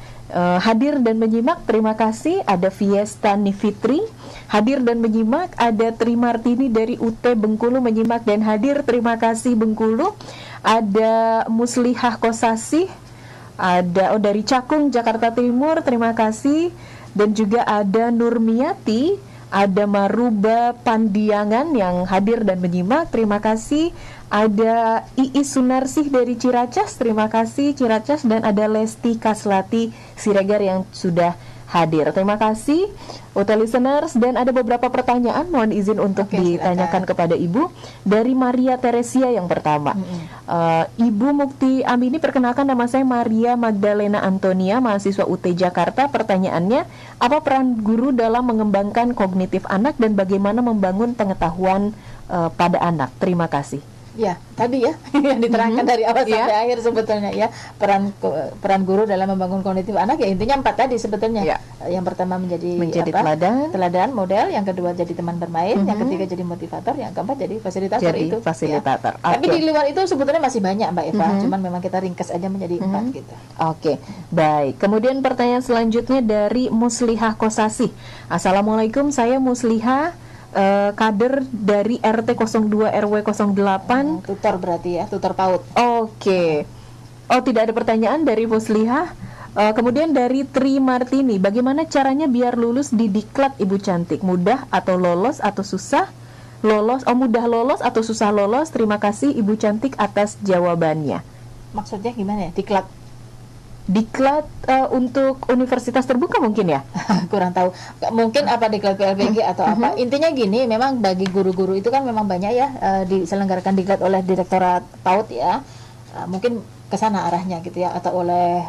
hadir dan menyimak, terima kasih. Ada Fiesta Nifitri hadir dan menyimak. Ada Tri Martini dari UT Bengkulu menyimak dan hadir, terima kasih Bengkulu. Ada Muslihah Kosasih, ada dari Cakung Jakarta Timur, terima kasih. Dan juga ada Nurmiati, ada Maruba Pandiangan yang hadir dan menyimak, terima kasih. Ada Iis Sunarsih dari Ciracas, terima kasih Ciracas. Dan ada Lesti Kaslati Siregar yang sudah hadir, terima kasih listeners. Dan ada beberapa pertanyaan, mohon izin untuk ditanyakan kepada Ibu. Dari Maria Teresia yang pertama, Ibu Mukti Amini, perkenalkan nama saya Maria Magdalena Antonia, mahasiswa UT Jakarta. Pertanyaannya, apa peran guru dalam mengembangkan kognitif anak dan bagaimana membangun pengetahuan pada anak? Terima kasih. Ya, tadi ya yang diterangkan dari awal sampai akhir sebetulnya ya, peran guru dalam membangun kognitif anak ya intinya 4 tadi sebetulnya. Yang pertama menjadi teladan, model, yang kedua jadi teman bermain, yang ketiga jadi motivator, yang keempat jadi fasilitator. Ya. Tapi di luar itu sebetulnya masih banyak Mbak Eva, cuman memang kita ringkas aja menjadi 4 gitu. Oke, baik. Kemudian pertanyaan selanjutnya dari Muslihah Kosasih. Assalamualaikum, saya Muslihah, kader dari RT 02 RW 08. Tutor berarti ya, tutor PAUD. Oke. Oh, tidak ada pertanyaan dari Muslihah. Kemudian dari Tri Martini, bagaimana caranya biar lulus di Diklat Ibu Cantik? Mudah atau lolos atau susah? Mudah lolos atau susah lolos? Terima kasih Ibu Cantik atas jawabannya. Maksudnya gimana ya? Diklat untuk universitas terbuka mungkin ya? Kurang tahu. Mungkin apa diklat PLBG atau apa. Intinya gini, memang bagi guru-guru itu kan memang banyak ya diselenggarakan diklat oleh Direktorat PAUD ya. Mungkin ke sana arahnya gitu ya, atau oleh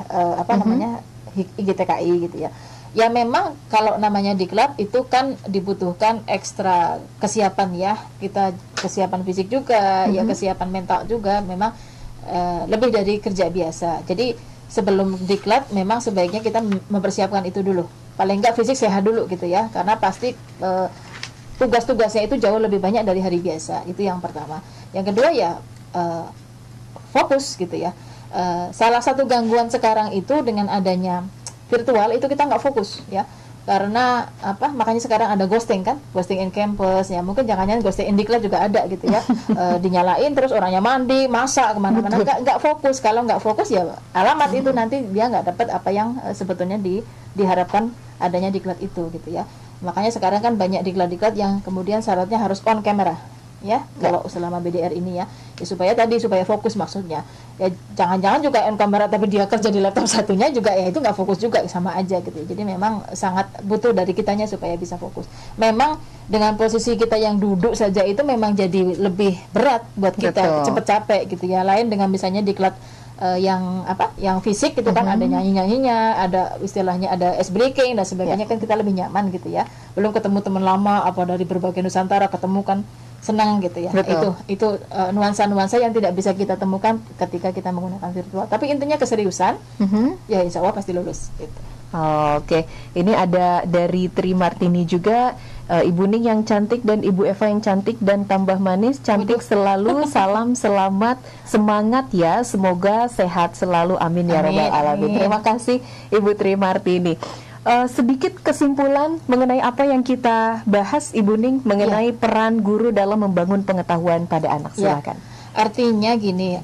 IGTKI gitu ya. Ya memang kalau namanya diklat itu kan dibutuhkan ekstra kesiapan ya. Kita kesiapan fisik juga, ya kesiapan mental juga. Memang lebih dari kerja biasa. Jadi sebelum diklat memang sebaiknya kita mempersiapkan itu dulu. Paling enggak fisik sehat dulu gitu ya, karena pasti tugas-tugasnya itu jauh lebih banyak dari hari biasa. Itu yang pertama. Yang kedua ya fokus gitu ya. Salah satu gangguan sekarang itu dengan adanya virtual itu kita nggak fokus ya, karena makanya sekarang ada ghosting kan, ghosting in campus ya, mungkin jangan-jangan ghosting in diklat juga ada gitu ya. Dinyalain terus orangnya mandi masak kemana-mana, nggak fokus. Kalau nggak fokus ya alamat itu nanti dia nggak dapat apa yang sebetulnya diharapkan adanya diklat itu gitu ya. Makanya sekarang kan banyak diklat-diklat yang kemudian syaratnya harus on camera ya, kalau selama BDR ini ya, supaya fokus maksudnya ya. Jangan-jangan juga on kamera tapi dia kerja di laptop satunya juga ya, itu nggak fokus juga, sama aja gitu. Jadi memang sangat butuh dari kitanya supaya bisa fokus. Memang dengan posisi kita yang duduk saja itu memang jadi lebih berat buat kita, cepet capek gitu ya. Lain dengan misalnya diklat yang fisik itu kan ada nyanyi-nyanyinya, ada istilahnya ada ice breaking dan sebagainya, kan kita lebih nyaman gitu ya. Belum ketemu teman lama dari berbagai Nusantara, ketemu kan senang gitu ya. Itu nuansa-nuansa yang tidak bisa kita temukan ketika kita menggunakan virtual. Tapi intinya keseriusan, ya insya Allah pasti lulus gitu. Oke, ini ada dari Tri Martini juga, Ibu Ning yang cantik dan Ibu Eva yang cantik dan tambah manis, cantik selalu, salam selamat, semangat ya, semoga sehat selalu, amin ya rabbal alamin. Terima kasih Ibu Tri Martini. Sedikit kesimpulan mengenai apa yang kita bahas, Ibu Ning, mengenai peran guru dalam membangun pengetahuan pada anak. Silakan. Artinya gini,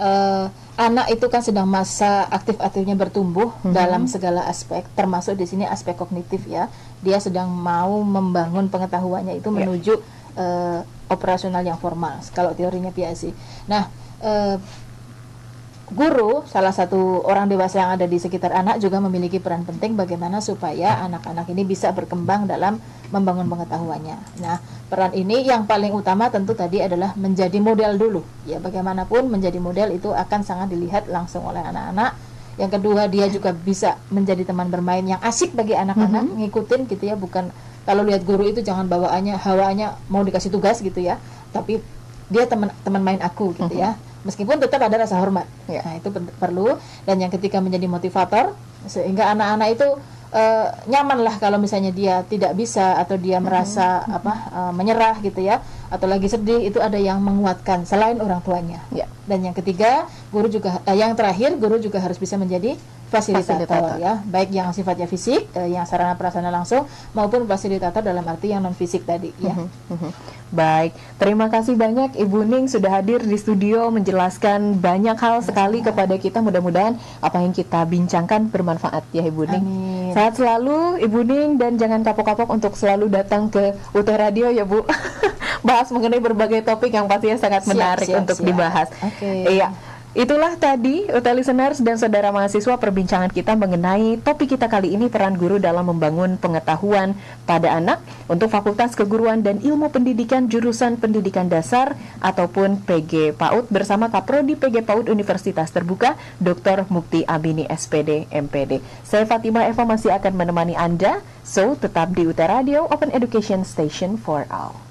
anak itu kan sedang masa aktif-aktifnya bertumbuh dalam segala aspek, termasuk di sini aspek kognitif ya. Dia sedang mau membangun pengetahuannya itu menuju operasional yang formal, kalau teorinya PIASI. Nah, guru, salah satu orang dewasa yang ada di sekitar anak juga memiliki peran penting bagaimana supaya anak-anak ini bisa berkembang dalam membangun pengetahuannya. Nah, peran ini yang paling utama tentu tadi adalah menjadi model dulu. Ya, bagaimanapun menjadi model itu akan sangat dilihat langsung oleh anak-anak. Yang kedua, dia juga bisa menjadi teman bermain yang asik bagi anak-anak, ngikutin gitu ya. Bukan kalau lihat guru itu jangan hawaannya mau dikasih tugas gitu ya, tapi dia teman main aku gitu ya. Meskipun tetap ada rasa hormat. Nah, itu perlu. Dan yang ketiga menjadi motivator, sehingga anak-anak itu nyaman lah kalau misalnya dia tidak bisa atau dia merasa menyerah gitu ya, atau lagi sedih, itu ada yang menguatkan selain orang tuanya. Dan yang ketiga, yang terakhir guru juga harus bisa menjadi fasilitator ya, baik yang sifatnya fisik, yang sarana prasarana langsung, maupun fasilitator dalam arti yang non fisik tadi ya. Baik, terima kasih banyak Ibu Ning sudah hadir di studio menjelaskan banyak hal sekali kepada kita. Mudah-mudahan apa yang kita bincangkan bermanfaat ya Ibu Ning. Amin. Sehat selalu Ibu Ning, dan jangan kapok-kapok untuk selalu datang ke UT Radio ya Bu. Bahas mengenai berbagai topik yang pastinya sangat menarik untuk dibahas. Iya. Itulah tadi UT Listeners dan saudara mahasiswa perbincangan kita mengenai topik kita kali ini, peran guru dalam membangun pengetahuan pada anak untuk Fakultas Keguruan dan Ilmu Pendidikan jurusan Pendidikan Dasar ataupun PG PAUD bersama Kaprodi PG PAUD Universitas Terbuka Dr. Mukti Abini SPD MPD. Saya Fatimah Eva masih akan menemani Anda, so tetap di UT Radio, Open Education Station for All.